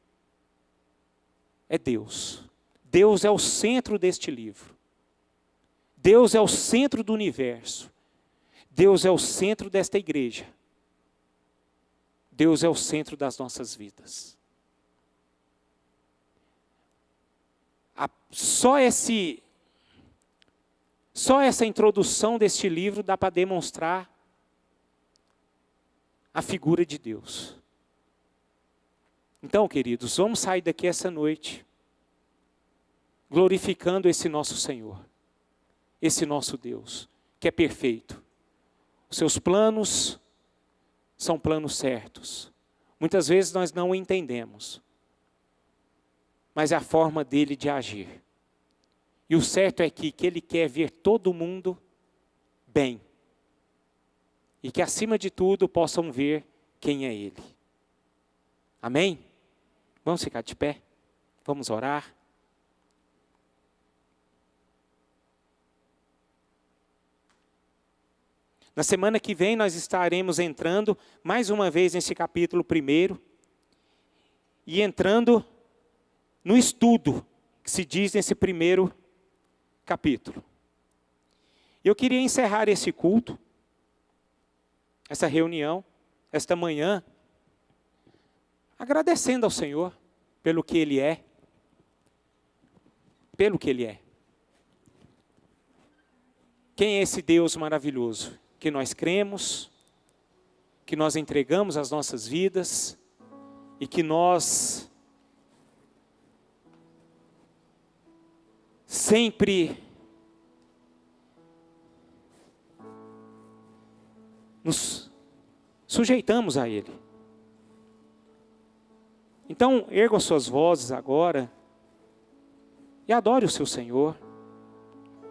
[SPEAKER 1] é Deus. Deus é o centro deste livro. Deus é o centro do universo. Deus é o centro desta igreja. Deus é o centro das nossas vidas. Só essa introdução deste livro dá para demonstrar a figura de Deus. Então, queridos, vamos sair daqui essa noite glorificando esse nosso Senhor, esse nosso Deus, que é perfeito. Os seus planos são planos certos. Muitas vezes nós não o entendemos, mas é a forma dele de agir. E o certo é que Ele quer ver todo mundo bem. E que acima de tudo possam ver quem é Ele. Amém? Vamos ficar de pé? Vamos orar? Na semana que vem nós estaremos entrando mais uma vez nesse capítulo 1. E entrando no estudo que se diz nesse primeiro capítulo. Eu queria encerrar esse culto, essa reunião, esta manhã, agradecendo ao Senhor pelo que Ele é. Pelo que Ele é. Quem é esse Deus maravilhoso? Que nós cremos, que nós entregamos as nossas vidas e que nós sempre nos sujeitamos a Ele. Então, ergam suas vozes agora e adore o seu Senhor.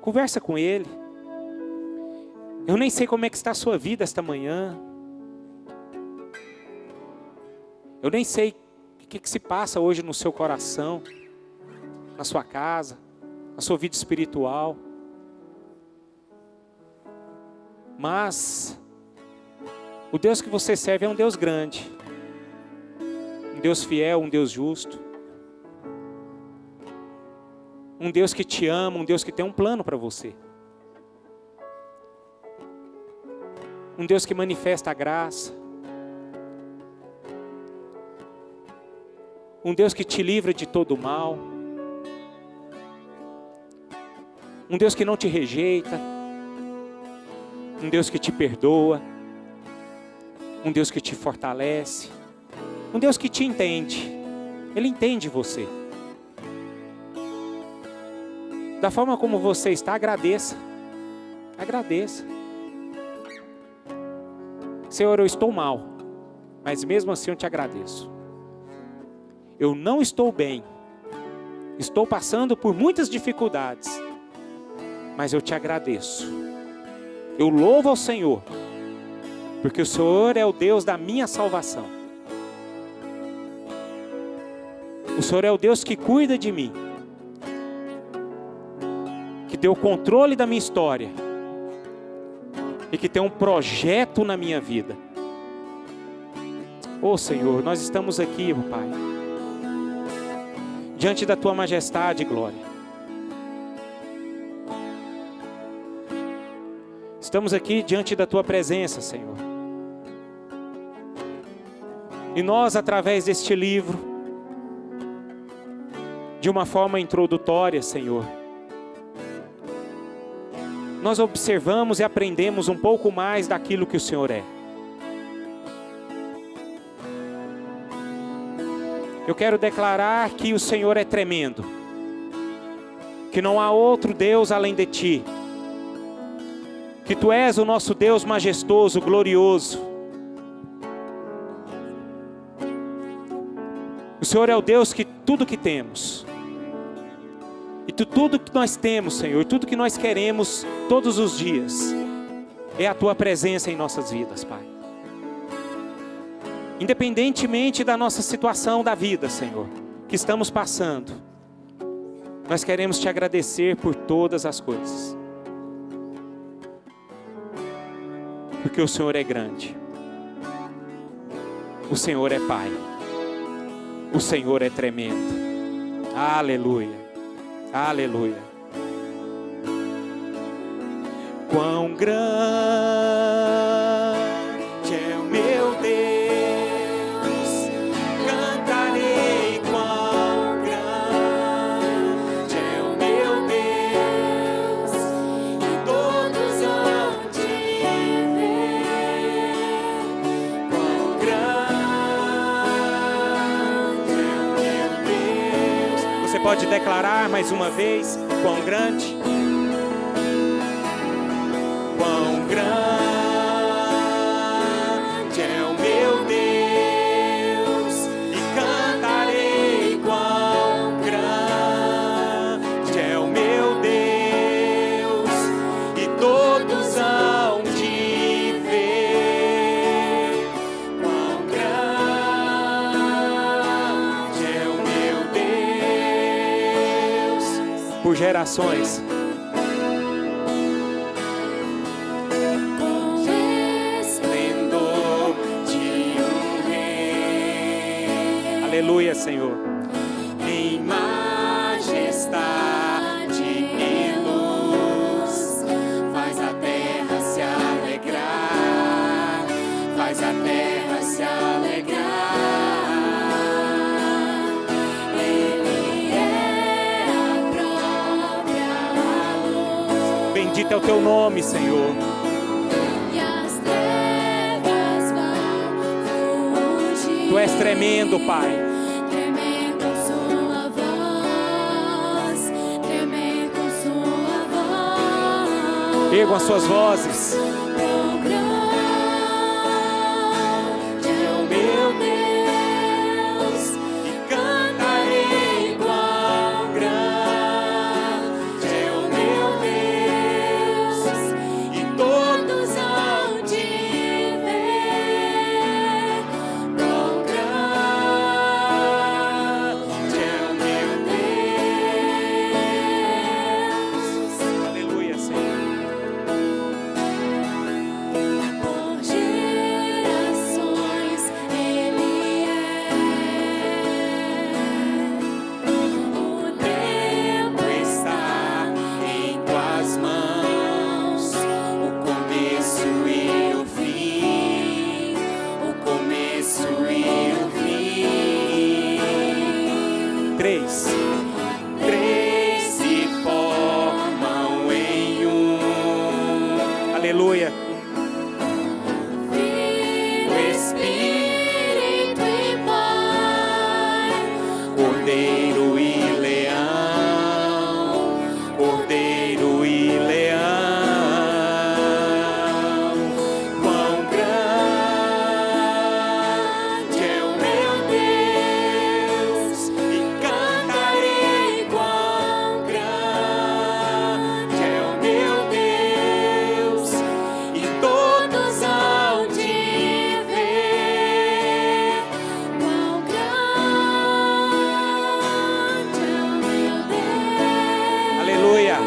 [SPEAKER 1] Conversa com Ele. Eu nem sei como é que está a sua vida esta manhã. Eu nem sei o que se passa hoje no seu coração, na sua casa, na sua vida espiritual. Mas o Deus que você serve é um Deus grande, um Deus fiel, um Deus justo, um Deus que te ama, um Deus que tem um plano para você, um Deus que manifesta a graça, um Deus que te livra de todo o mal, um Deus que não te rejeita, um Deus que te perdoa, um Deus que te fortalece, um Deus que te entende. Ele entende você. Da forma como você está, agradeça. Agradeça. Senhor, eu estou mal, mas mesmo assim eu te agradeço. Eu não estou bem, estou passando por muitas dificuldades, mas eu te agradeço. Eu louvo ao Senhor, porque o Senhor é o Deus da minha salvação. O Senhor é o Deus que cuida de mim, que tem o controle da minha história e que tem um projeto na minha vida. Ô Senhor, nós estamos aqui, meu Pai, diante da Tua majestade e glória. Estamos aqui diante da Tua presença, Senhor. E nós, através deste livro, de uma forma introdutória, Senhor, nós observamos e aprendemos um pouco mais daquilo que o Senhor é. Eu quero declarar que o Senhor é tremendo, que não há outro Deus além de Ti, que Tu és o nosso Deus majestoso, glorioso. O Senhor é o Deus que tudo que temos, e tudo que nós temos, Senhor, tudo que nós queremos todos os dias, é a Tua presença em nossas vidas, Pai. Independentemente da nossa situação da vida, Senhor, que estamos passando, nós queremos Te agradecer por todas as coisas. Porque o Senhor é grande. O Senhor é Pai. O Senhor é tremendo. Aleluia. Aleluia. Quão grande é o meu Deus, cantarei quão grande é o meu Deus, e todos hão de ver quão grande é o meu Deus. Você pode declarar mais uma vez, quão grande? Quão grande é o meu Deus, e cantarei quão grande é o meu Deus, e todos hão de ver quão grande é o meu Deus. Por gerações. Aleluia, Senhor. Em majestade e luz, faz a terra se alegrar, faz a terra se alegrar. Ele é a própria luz. Bendito é o Teu nome, Senhor. Tu és tremendo, Pai.
[SPEAKER 2] Tremer com sua voz, tremer com sua voz.
[SPEAKER 1] Ergam as suas vozes.
[SPEAKER 2] Quão grande é o meu Deus,
[SPEAKER 1] E cantarei quão grande é o meu Deus,
[SPEAKER 2] e todos hão de ver. Quão grande é o meu Deus.
[SPEAKER 1] aleluia, Senhor. Três se formam em um. Aleluia.
[SPEAKER 2] Filho, Espírito e Pai,
[SPEAKER 1] Cordeiro e leão, Cordeiro e leão, quão grande é o meu Deus, e cantarei quão grande é o meu Deus, e todos hão de ver
[SPEAKER 2] quão grande é o meu Deus.
[SPEAKER 1] Aleluia.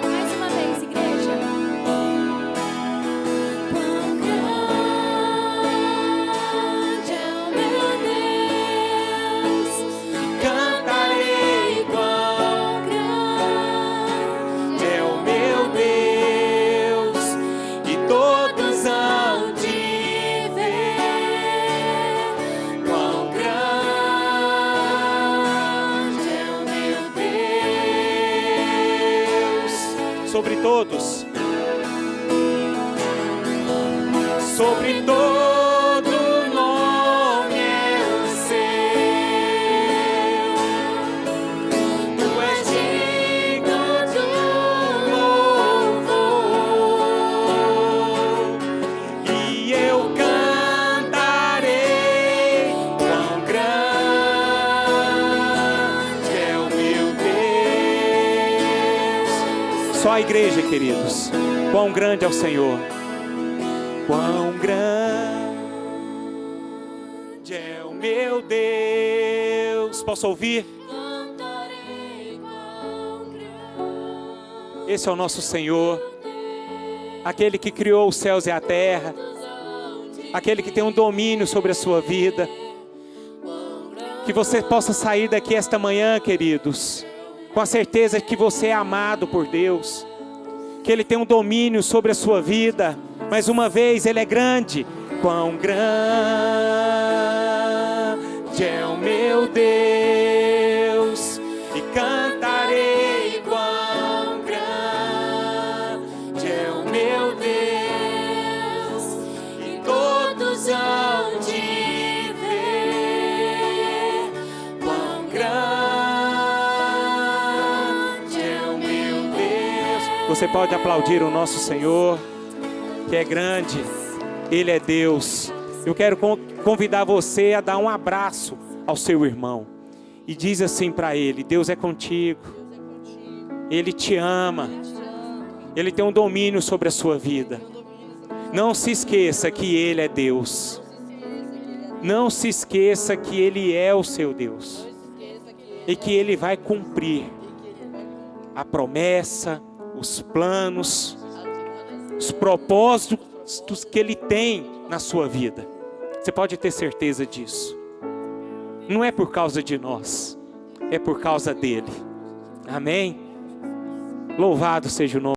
[SPEAKER 2] Mais uma vez, igreja. Quão grande é o meu Deus.
[SPEAKER 1] Cantarei quão
[SPEAKER 2] Grande
[SPEAKER 1] é o meu Deus, e todos hão de ver quão grande é o meu Deus. Sobre todos, sobre todo nome é o seu. Tu és digno do louvor, e eu cantarei quão grande é o meu Deus. Só a igreja, queridos. Quão grande é o Senhor. Quão grande é o meu Deus. Posso ouvir?
[SPEAKER 2] cantarei quão grande
[SPEAKER 1] Esse é o nosso Senhor, aquele que criou os céus e a terra, aquele que tem um domínio sobre a sua vida. Que você possa sair daqui esta manhã, queridos, com a certeza que você é amado por Deus, que Ele tem um domínio sobre a sua vida. Mais uma vez, Ele é grande. Quão grande é o meu Deus, e cantarei quão grande é o meu Deus, e todos hão de ver quão grande é o meu Deus. Você pode aplaudir o nosso Senhor, que é grande. Ele é Deus. Eu quero convidar você a dar um abraço ao seu irmão e diz assim para ele: Deus é contigo, Ele te ama, Ele tem um domínio sobre a sua vida. Não se esqueça que Ele é Deus. Não se esqueça que Ele é o seu Deus e que Ele vai cumprir a promessa, os planos, os propósitos que Ele tem na sua vida. Você pode ter certeza disso. Não é por causa de nós, é por causa dEle. Amém? Louvado seja o nome.